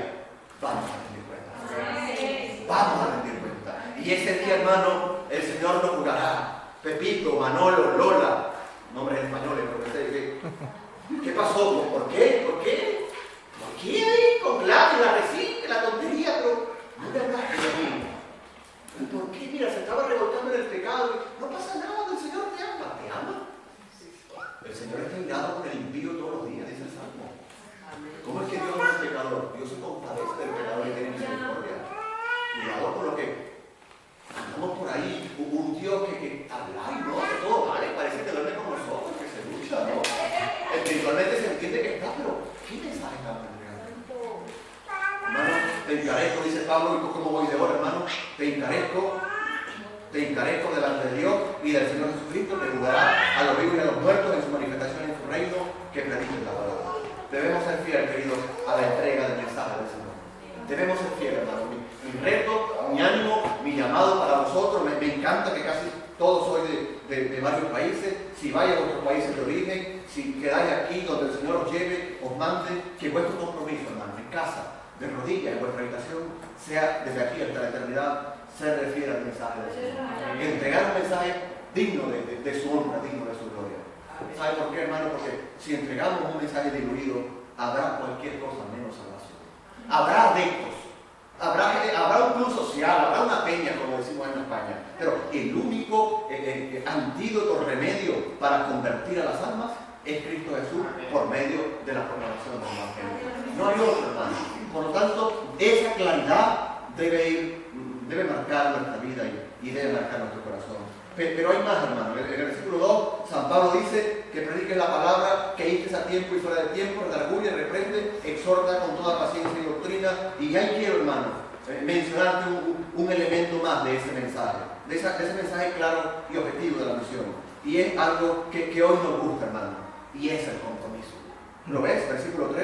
vamos a rendir cuenta. Vamos a rendir cuenta. Y ese día, hermano, el Señor nos juzgará. Pepito, Manolo, Lola, nombres españoles, ¿qué pasó? ¿Por qué? ¿Por qué? ¿Por qué ahí con Gladys, la recién, la mira, se estaba revolcando en el pecado. No pasa nada, el Señor te ama. ¿Te ama? El Señor está irado con el impío todos los días, dice el Salmo. ¿Cómo es que Dios no es pecador? Dios se compadece del pecador y tiene misericordia. Cuidado con lo que andamos por ahí. Un Dios que habla y no, que todo vale, parece que duerme como nosotros, que se lucha, ¿no? Espiritualmente se entiende que está, pero ¿qué mensaje está entregando? Hermano, te encarezco, dice Pablo, y como voy de ahora, hermano, te encarezco delante de Dios y del Señor Jesucristo, que juzgará a los vivos y a los muertos en su manifestación en su reino, que prediquen la palabra. Debemos ser fieles, queridos, a la entrega del mensaje del Señor. Debemos ser fieles, hermano. Mi reto, mi ánimo, mi llamado para vosotros, me encanta que casi todos sois de varios países. Si vais a vuestros países de origen, si quedáis aquí donde el Señor os lleve, os mande, que vuestro compromiso, hermano, en casa, de rodillas, en vuestra habitación, sea desde aquí hasta la eternidad, ser fiel al mensaje del Señor. Entregar un mensaje digno de su honra, digno de su gloria. ¿Sabe por qué, hermano? Porque si entregamos un mensaje diluido, habrá cualquier cosa menos salvación. Habrá adeptos, habrá un club social, habrá una peña, como decimos en España. Pero el único antídoto, remedio para convertir a las almas es Cristo Jesús por medio de la proclamación del Evangelio. No hay otro, hermano. Por lo tanto, esa claridad debe marcar nuestra vida y debe marcar nuestro corazón. Pero hay más, hermano. En el versículo 2, San Pablo dice que prediques la palabra, que instes a tiempo y fuera de tiempo, redarguye, reprende, exhorta con toda paciencia y doctrina. Y ahí quiero, hermano, mencionarte un elemento más de ese mensaje, de ese mensaje claro y objetivo de la misión. Y es algo que hoy nos gusta, hermano, y es el compromiso. ¿Lo ves? Versículo 2,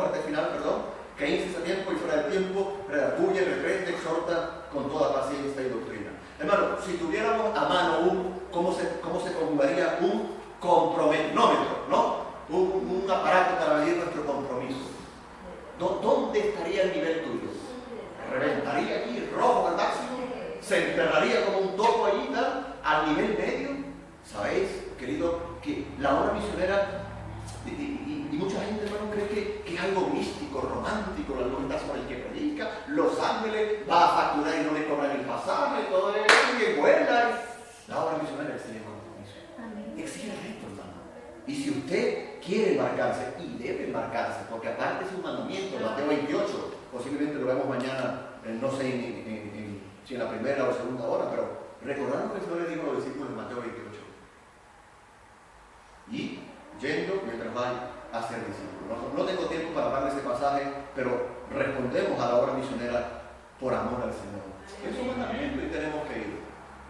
parte final, perdón. Que instes a tiempo y fuera de tiempo, redarguye, reprende, exhorta con toda paciencia y doctrina. Hermano, si tuviéramos a mano ¿cómo se conjugaría un comprometrómetro, ¿no? Un aparato para medir nuestro compromiso. ¿Dónde estaría el nivel tuyo? ¿Reventaría aquí rojo al máximo? ¿Se enterraría como un topo allí, tal, al nivel medio? ¿Sabéis, querido, que la obra misionera y mucha gente, hermano, cree que es algo místico, romántico, la luz está sobre el que predica, los ángeles, va a facturar y no le cobran el pasaje, todo eso, y vuela. La obra misionera exige compromiso. Exige reto, hermano. Y si usted quiere embarcarse, y debe embarcarse, porque aparte es un mandamiento, Mateo 28, posiblemente lo vemos mañana, no sé si en la primera o segunda hora, pero recordando que el Señor le dijo a los discípulos de Mateo 28. Y yendo mientras van a ser discípulos. No tengo tiempo para hablar de ese pasaje, pero respondemos a la obra misionera por amor al Señor. Es un mandamiento y tenemos que ir.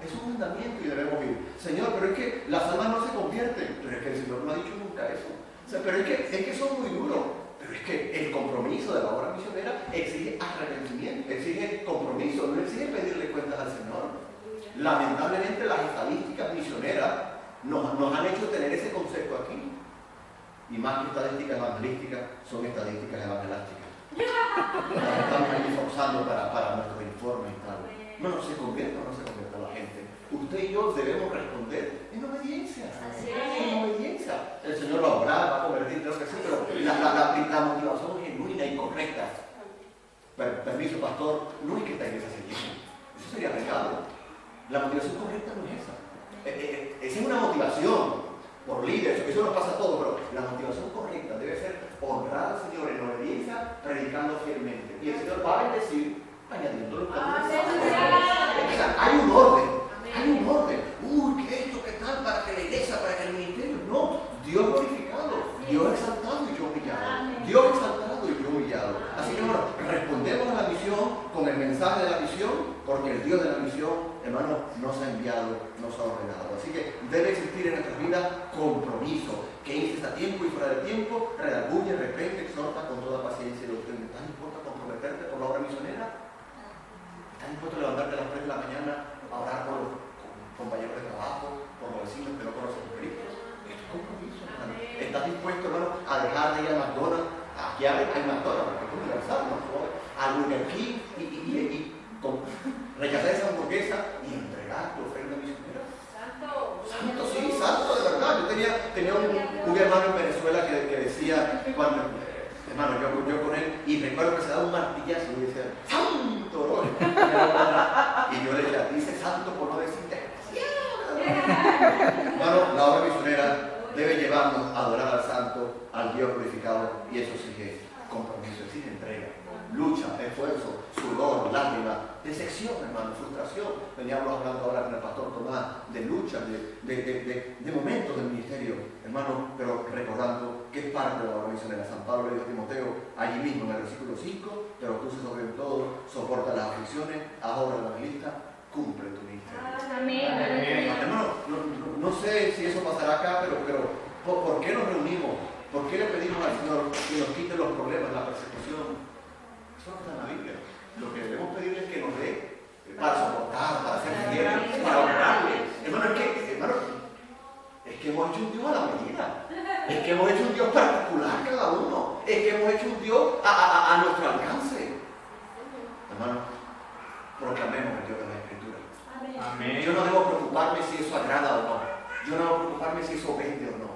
Es un mandamiento y debemos ir. Señor, pero es que las almas no se convierten. Pero es que el Señor no ha dicho nunca eso. O sea, pero es que son muy duros. Pero es que el compromiso de la obra misionera exige arrepentimiento, exige compromiso, no exige pedirle cuentas al Señor. Lamentablemente las estadísticas misioneras nos han hecho tener ese concepto aquí. Y más que estadísticas evangelísticas, son estadísticas evangelásticas. Las estamos ahí forzando para nuestros informes y tal. No se convierte o no se convierte la gente. Usted y yo debemos responder en obediencia. En obediencia. El Señor va a orar, va a convertir, creo que sí, pero la motivación genuina y correcta. Permiso, pastor, no es que esta iglesia se llene. Eso sería pecado. La motivación correcta no es esa. Esa es una motivación por líderes, eso nos pasa a todos, pero la motivación correcta debe ser honrar al Señor en obediencia, predicando fielmente. Y el Señor va a bendecir añadiendo los hay un orden, hay un orden. Uy, ¿qué esto, qué tal? Para que la iglesia, para que el ministerio. No, Dios glorificado, Dios exaltado y yo humillado. Dios exaltado y yo humillado. Así que bueno, respondemos a la misión con el mensaje de la misión, porque el Dios de la misión, hermano, nos ha enviado, nos ha ordenado. Así que debe existir en nuestras vidas compromiso, que instes a tiempo y fuera de tiempo, redarguye, reprende, exhorta con toda paciencia y doctrina. ¿Estás dispuesto a comprometerte por la obra misionera? ¿Estás dispuesto a levantarte a las 3 de la mañana a orar por los compañeros de trabajo, por los vecinos que no conocen a Cristo? Esto es compromiso, hermano. ¿Estás dispuesto, hermano, a dejar de ir a McDonald's? Aquí hay McDonald's, porque es universal, ¿no? A Burger King y rechazar esa hamburguesa y entregar tu ofrenda misionera. Santo, sí, santo de verdad. Yo tenía un hermano en Venezuela que decía, cuando, hermano, yo con él, y recuerdo que se daba un martillazo y decía, ¡santo! Y Y yo le decía, dice santo por no decir desgraciado. Hermano, la obra misionera debe llevarnos a adorar al santo, al Dios glorificado, y eso exige compromiso, exige entrega, lucha, esfuerzo, sudor, lágrimas, decepción, hermano, frustración. Veníamos hablando ahora con el pastor Tomás de lucha, de momentos del ministerio, hermano, pero recordando que es parte de la obra misionera. San Pablo le dijo a Timoteo, allí mismo en el versículo 5, pero tú sobre todo soporta las aflicciones, haz obra de evangelista, cumple tu ministerio. Amén. Hermano, no sé si eso pasará acá, pero ¿por qué nos reunimos? ¿Por qué le pedimos al Señor que nos quite los problemas, la persecución? Eso no está en la Biblia. Lo que debemos pedirle es que nos dé para soportar, para ser fieles, para honrarle. Hermano, es que hemos hecho un Dios a la medida. Es que hemos hecho un Dios particular cada uno. Es que hemos hecho un Dios a nuestro alcance. Hermano, proclamemos el Dios de la Escritura. Amén. Yo no debo preocuparme si eso agrada o no. Yo no debo preocuparme si eso vende o no.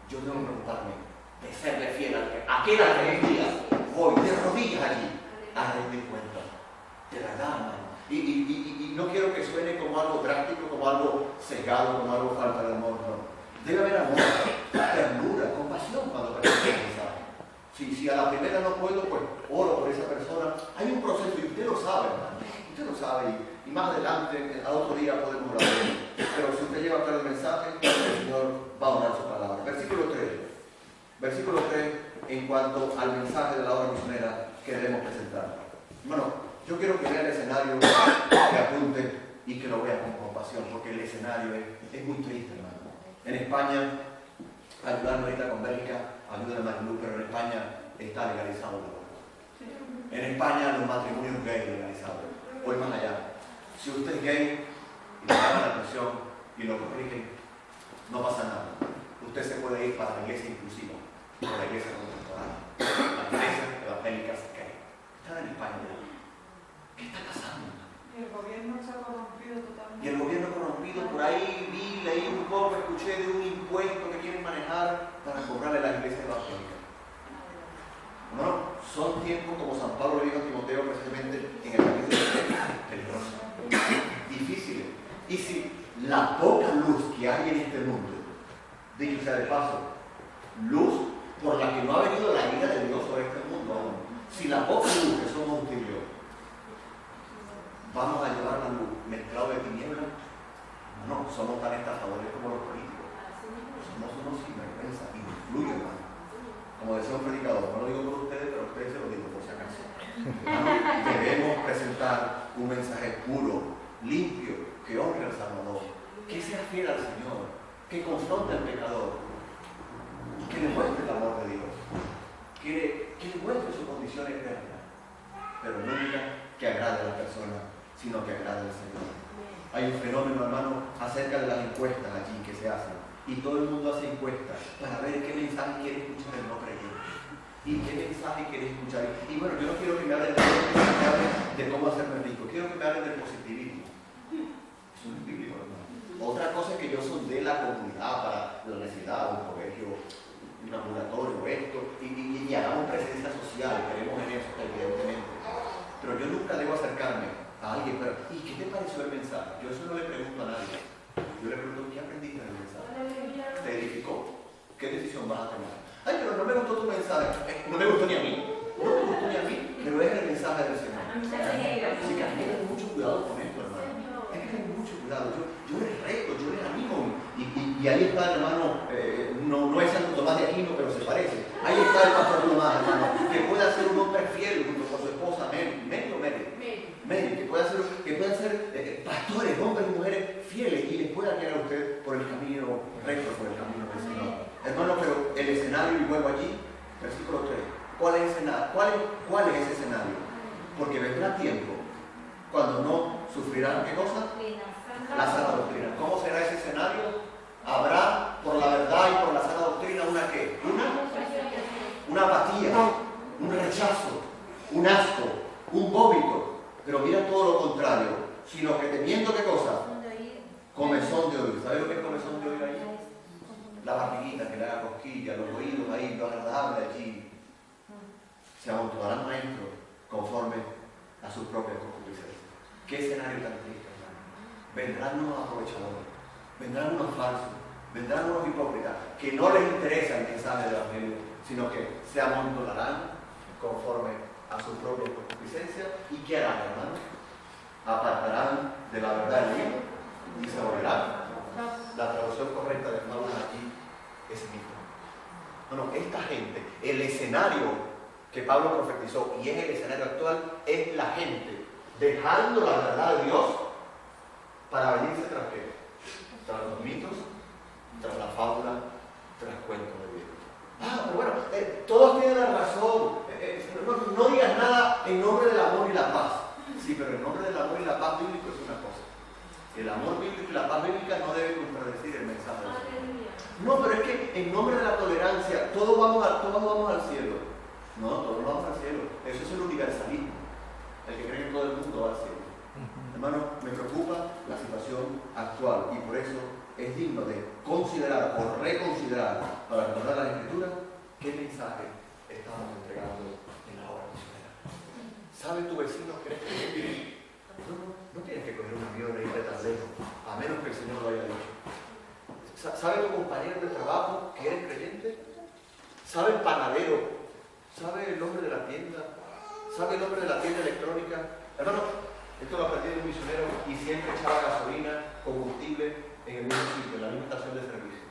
Yo debo preocuparme de serle fiel a aquel día. Voy de rodillas allí a rendir cuentas. De verdad, hermano. Y no quiero que suene como algo drástico, como algo cegado, como algo falta de amor. No. Debe haber amor, ternura, compasión cuando presento el mensaje. Si a la primera no puedo, pues oro por esa persona. Hay un proceso y usted lo sabe, hermano. Usted lo sabe. Y más adelante, al otro día podemos hablar de él. Pero si usted lleva acá el mensaje, el Señor va a honrar su palabra. Versículo 3. Versículo 3, en cuanto al mensaje de la obra misionera que debemos presentar. Bueno, yo quiero que vea el escenario, que apunte y que lo vea con compasión, porque el escenario es muy triste, hermano. En España, ayudando ahorita con Bélgica, ayuda de Marilu, pero en España está legalizado el aborto. En España los matrimonios gays legalizados. Voy más allá. Si usted es gay y le llaman la atención y lo corrigen, no pasa nada. Usted se puede ir para la iglesia inclusiva, para la iglesia contemporánea, la iglesia evangélica gay. Están en España. ¿Qué está pasando? El gobierno se ha corrompido totalmente. Y el gobierno corrompido, por ahí leí un poco, escuché de un impuesto que quieren manejar para cobrarle a la iglesia evangélica. No, son tiempos, como San Pablo le dijo a Timoteo precisamente en el capítulo 3, peligrosos, difíciles. Y si la poca luz que hay en este mundo, dicho sea de paso, luz por la que no ha venido la ira de Dios sobre este mundo aún, si la poca luz que somos usted y yo, vamos a llevar la luz mezclado de tinieblas, no, somos tan estafadores como los políticos. Somos unos sinvergüenza, influye, hermano. Como decía un predicador, no lo digo por ustedes, pero a ustedes se lo digo por si acaso. Debemos presentar un mensaje puro, limpio, que honre al Salvador, que sea fiel al Señor, que confronte al pecador, que le muestre el amor de Dios, que le muestre su condición eterna, pero nunca que agrade a la persona, sino que agrade al Señor. Hay un fenómeno, hermano, acerca de las encuestas allí que se hacen. Y todo el mundo hace encuestas para ver qué mensaje quiere escuchar el no creyente. Y qué mensaje quiere escuchar. Y bueno, yo no quiero que me hablen de cómo hacerme rico. Quiero que me hablen del positivismo. Eso no es bíblico, hermano. Otra cosa es que yo sondee la comunidad para la universidad, un colegio, un ambulatorio, esto, y hagamos presencia social. Queremos en eso, evidentemente. Pero yo nunca debo acercarme a alguien. Pero, ¿y qué te pareció el mensaje? Yo eso no le pregunto a nadie. Yo le pregunto, ¿qué aprendiste del mensaje? ¿Te edificó? ¿Qué decisión vas a tomar? Ay, pero no me gustó tu mensaje. No me gustó ni a mí. No me gustó ni a mí. Pero es el mensaje del Señor. Así que hay que tener mucho cuidado con esto, hermano. Hay que tener mucho cuidado. Yo les reto, yo les animo. Y ahí está el hermano, no es Santo Tomás de Aquino, pero se parece. Ahí está el pastor Tomás, hermano, que puede ser un hombre fiel junto con su esposa Mary, que puedan ser pastores, hombres y mujeres fieles y les puedan guiar a usted por el camino recto, por el camino del Señor. Hermano, pero el escenario, y vuelvo allí, versículo 3. ¿Cuál es ese escenario? Porque vendrá tiempo cuando no sufrirán, ¿qué cosa? La sana doctrina. ¿Cómo será ese escenario? Habrá por la verdad y por la sana doctrina una ¿qué? Una apatía, un rechazo, un asco, un vómito. Pero mira todo lo contrario, sino que teniendo ¿qué cosa? Comezón de oír. ¿Sabes lo que es comezón de oír ahí? La barriguita que le haga cosquilla, los oídos ahí, lo agradable allí. Se amontonarán maestros conforme a sus propias concupiscencias. Qué escenario tan triste, hermano. Vendrán unos aprovechadores, vendrán unos falsos, vendrán unos hipócritas que no les interesa el mensaje del Evangelio, sino que se amontonarán conforme a su propia concupiscencia. ¿Y qué harán, hermano? Apartarán de la verdad el libro y se volverán. La traducción correcta de Pablo aquí es mismo. Bueno, esta gente, el escenario que Pablo profetizó y es el escenario actual, es la gente dejando la verdad de Dios para venirse tras qué? Tras los mitos, tras la fábula, tras cuentos de Dios. Pero bueno, todos tienen la razón. No digas nada en nombre del amor y la paz. Sí, pero en nombre del amor y la paz bíblico es una cosa. El amor bíblico y la paz bíblica no deben contradecir el mensaje del Señor. No, pero es que en nombre de la tolerancia, todos vamos al cielo. No, todos vamos al cielo. Eso es el universalismo. El que cree que todo el mundo va al cielo. Hermano, me preocupa la situación actual y por eso es digno de considerar o reconsiderar para recordar la Escritura qué mensaje estamos entregando en la obra misionera. ¿Sabe tu vecino que eres creyente? No tienes que coger un avión e irte tan lejos, a menos que el Señor lo haya dicho. ¿Sabe tu compañero de trabajo que eres creyente? ¿Sabe el panadero? ¿Sabe el nombre de la tienda? ¿Sabe el nombre de la tienda electrónica? Hermano, esto lo aprendí de un misionero y siempre echaba gasolina, combustible en el mismo sitio, en la misma estación de servicio.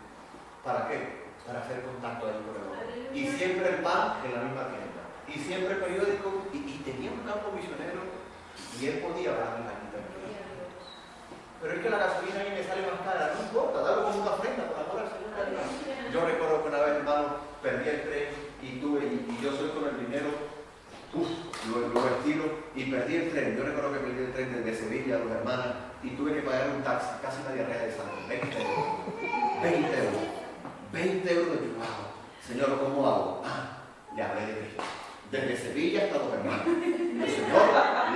¿Para qué? Para hacer contacto ahí con el hombre. Y siempre el pan en la misma tienda. Y siempre el periódico. Y tenía un campo misionero y él podía pagar la quita. Pero es que la gasolina a mí me sale más cara. No importa, dalo como una ofrenda por amor al Señor. Yo recuerdo que una vez, hermano, perdí el tren y yo soy con el dinero, lo estiro y perdí el tren. Yo recuerdo que perdí el tren desde Sevilla a Dos Hermanas y tuve que pagar un taxi, casi una diarrea de sangre, 20 euros. 20 euros de trabajo. Señor, ¿cómo hago? Le hablé de Cristo. Desde Sevilla hasta Dos Hermanas. El Señor,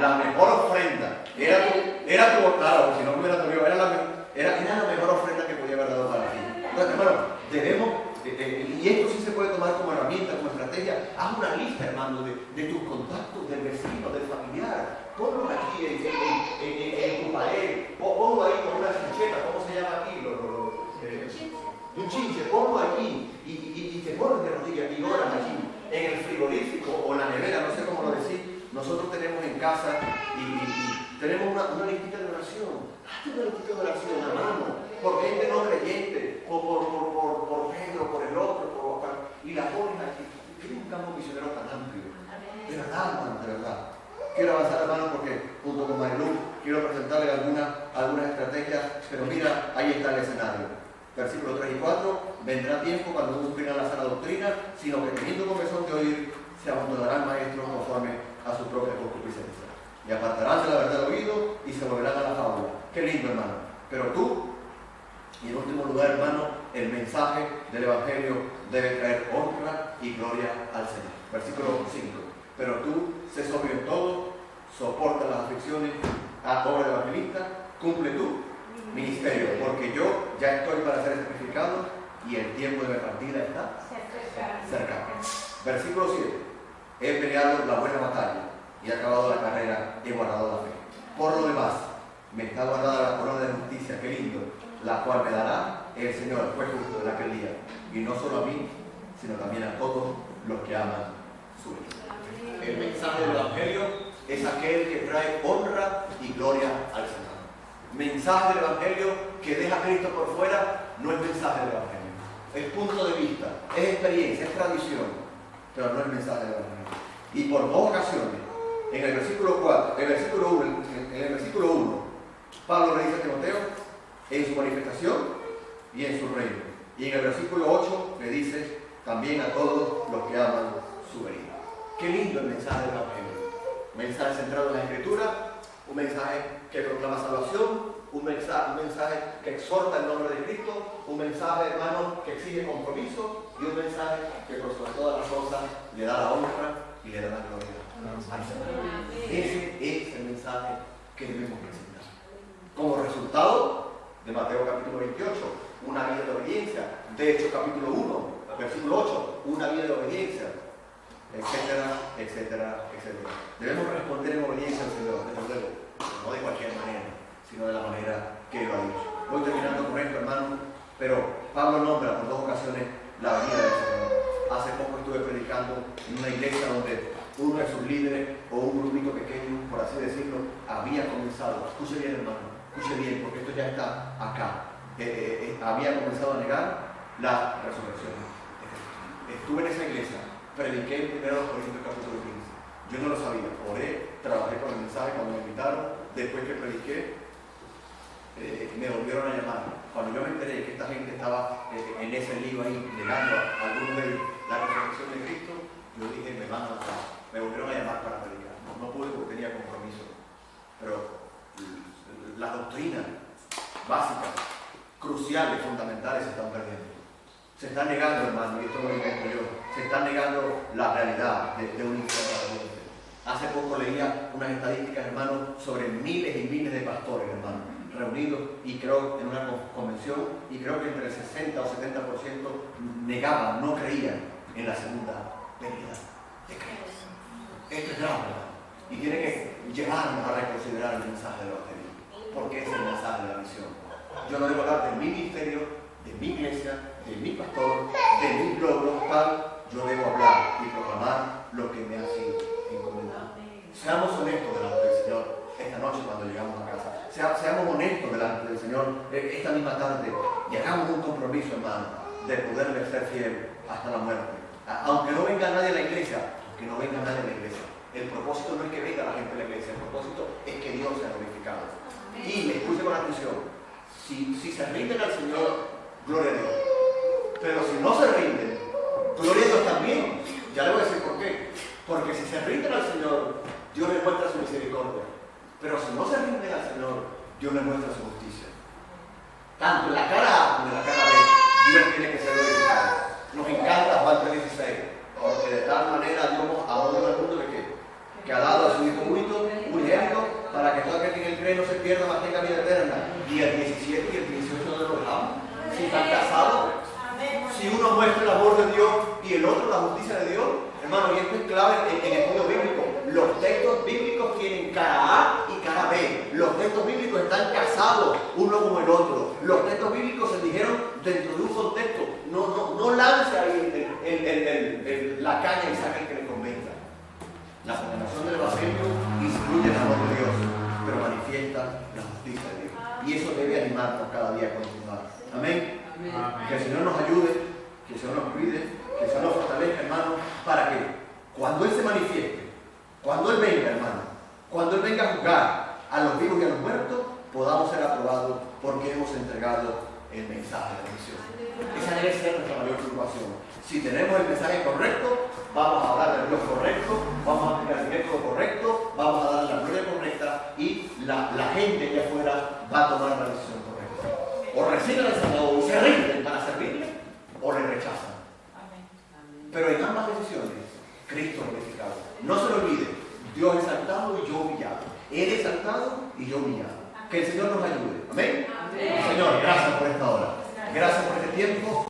la mejor ofrenda. Era tu, claro, si no me hubiera tenido, era la mejor ofrenda que podía haber dado para ti. Entonces, hermano, debemos, y esto sí se puede tomar como herramienta, como estrategia. Haz una lista, hermano, de tus contactos, del vecino, del familiar. Ponlo aquí en tu pared. Ponlo ahí con una chincheta, ¿cómo se llama aquí? Un chinche, ponlo allí y te pones de rodillas y oras allí. En el frigorífico o en la nevera, no sé cómo lo decís, nosotros tenemos en casa y tenemos una listita de oración. Hazte una listita de oración, hermano, por gente no creyente, por Pedro, por el otro, y la pones aquí. Tiene un campo misionero tan amplio. De verdad, hermano, de verdad. Quiero avanzar, hermano, porque junto con Marilú quiero presentarle algunas estrategias, pero mira, ahí está el escenario. Versículos 3 y 4, vendrá tiempo cuando no sufrirán la sana doctrina, sino que teniendo comezón de oír, se abandonarán maestros conforme a su propia concupiscencia. Y apartarán de la verdad del oído y se volverán a la fábula. Qué lindo, hermano. Pero tú, y en último lugar, hermano, el mensaje del Evangelio debe traer honra y gloria al Señor. Versículo 5. Pero tú, sé sobrio en todo, soporta las aflicciones, haz obra de evangelista, cumple tú ministerio, porque yo ya estoy para ser sacrificado y el tiempo de mi partida está cercano. Versículo 7. He peleado la buena batalla y he acabado la carrera, he guardado la fe. Por lo demás, me está guardada la corona de justicia, qué lindo, la cual me dará el Señor, el juez justo en aquel día, y no solo a mí, sino también a todos los que aman su vida. El mensaje del Evangelio es aquel que trae honra y gloria al Señor. Mensaje del Evangelio que deja a Cristo por fuera no es mensaje del Evangelio. Es punto de vista, es experiencia, es tradición, pero no es mensaje del Evangelio. Y por dos ocasiones, en el versículo 4, en el versículo 1, Pablo le dice a Timoteo en su manifestación y en su reino. Y en el versículo 8 le dice también a todos los que aman su venida. Qué lindo el mensaje del Evangelio. Un mensaje centrado en la Escritura, un mensaje que proclama salvación, un mensaje que exhorta el nombre de Cristo, un mensaje, hermano, que exige compromiso y un mensaje que por sobre todas las cosas le da la honra y le da la gloria al Señor. Ese es el mensaje que debemos presentar. Como resultado de Mateo capítulo 28, una vida de obediencia. De Hechos capítulo 1, versículo 8, una vida de obediencia, etcétera, etcétera, etcétera. Debemos responder en obediencia al Señor, desde luego. no de cualquier manera, sino de la manera que Él lo ha dicho. Voy terminando con esto, hermano, pero Pablo nombra por 2 ocasiones la venida del Señor. Hace poco estuve predicando en una iglesia donde uno de sus líderes, o un grupito pequeño, por así decirlo, había comenzado, escuche bien hermano, escuche bien, porque esto ya está acá, había comenzado a negar la resurrección. Estuve en esa iglesia, prediqué en 1 Corintios capítulo 15. Yo no lo sabía, oré, trabajé con el mensaje cuando me invitaron, después que prediqué, me volvieron a llamar. Cuando yo me enteré que esta gente estaba en ese lío ahí, negando a algunos de ellos la resurrección de Cristo, yo dije, me van a matar. Me volvieron a llamar para predicar. No pude porque tenía compromiso. Pero las doctrinas básicas, cruciales, fundamentales se están perdiendo. Se están negando, hermano, y esto no lo invento yo, se están negando la realidad de un infierno ardiente. Hace poco leía unas estadísticas, hermano, sobre miles y miles de pastores, hermano, reunidos, y creo en una convención, y creo que entre el 60 o 70% negaban, no creían en la segunda venida de Cristo. Esto es grave, hermano, y tiene que llevarnos a reconsiderar el mensaje del Evangelio, porque es el mensaje de la misión. Yo no debo hablar de mi ministerio, de mi iglesia, de mi pastor, de mis logros, tal. Yo debo hablar y proclamar lo que me ha sido encomendado. Seamos honestos delante del Señor esta noche cuando llegamos a casa. Seamos honestos delante del Señor esta misma tarde y hagamos un compromiso, hermano, de poderle ser fiel hasta la muerte. Aunque no venga nadie a la iglesia, aunque no venga nadie a la iglesia, el propósito no es que venga la gente a la iglesia, el propósito es que Dios sea glorificado. Y me escuche con atención, si se rinden al Señor, gloria a Dios. Pero si no se rinden, gloria a Dios también. Ya le voy a decir por qué. Porque si se rinden al Señor, Dios les muestra su misericordia. Pero si no se rinden al Señor, Dios les muestra su justicia. Tanto en la cara A como en la cara B, Dios tiene que ser glorificado. Nos encanta Juan 3:16, porque de tal manera Dios amó al mundo que ha dado a su Hijo unigénito, para que todo aquel que en él cree no se pierda, mas tenga vida eterna. Y el 17 y el 18 no lo dejamos. Si están casados, si uno muestra el amor de Dios y el otro la justicia de Dios, hermano, y esto es clave en el estudio bíblico. Los textos bíblicos tienen cara A y cara B. Los textos bíblicos están casados uno con el otro. Los textos bíblicos se dijeron dentro de un contexto. No lance ahí la caña y saque el que le convenga. La condenación del Evangelio incluye el amor de Dios, pero manifiesta la justicia de Dios. Y eso debe animarnos cada día a continuar. Amén. Que el Señor nos ayude, que el Señor nos cuide, que el Señor nos fortalezca, hermano, para que cuando Él se manifieste, cuando Él venga, hermano, cuando Él venga a juzgar a los vivos y a los muertos, podamos ser aprobados porque hemos entregado el mensaje de la misión. Esa debe ser nuestra mayor preocupación. Si tenemos el mensaje correcto, vamos a hablar del Dios correcto, vamos a aplicar el método correcto, vamos a dar la gloria correcta y la gente que afuera va a tomar la decisión correcta. O reciben al Salvador y se rinden para servirle, o le rechazan. Pero en ambas decisiones, Cristo glorificado. No se lo olvide, Dios exaltado y yo humillado. Él exaltado y yo humillado. Que el Señor nos ayude. Amén. Señor, gracias por esta hora. Gracias por este tiempo.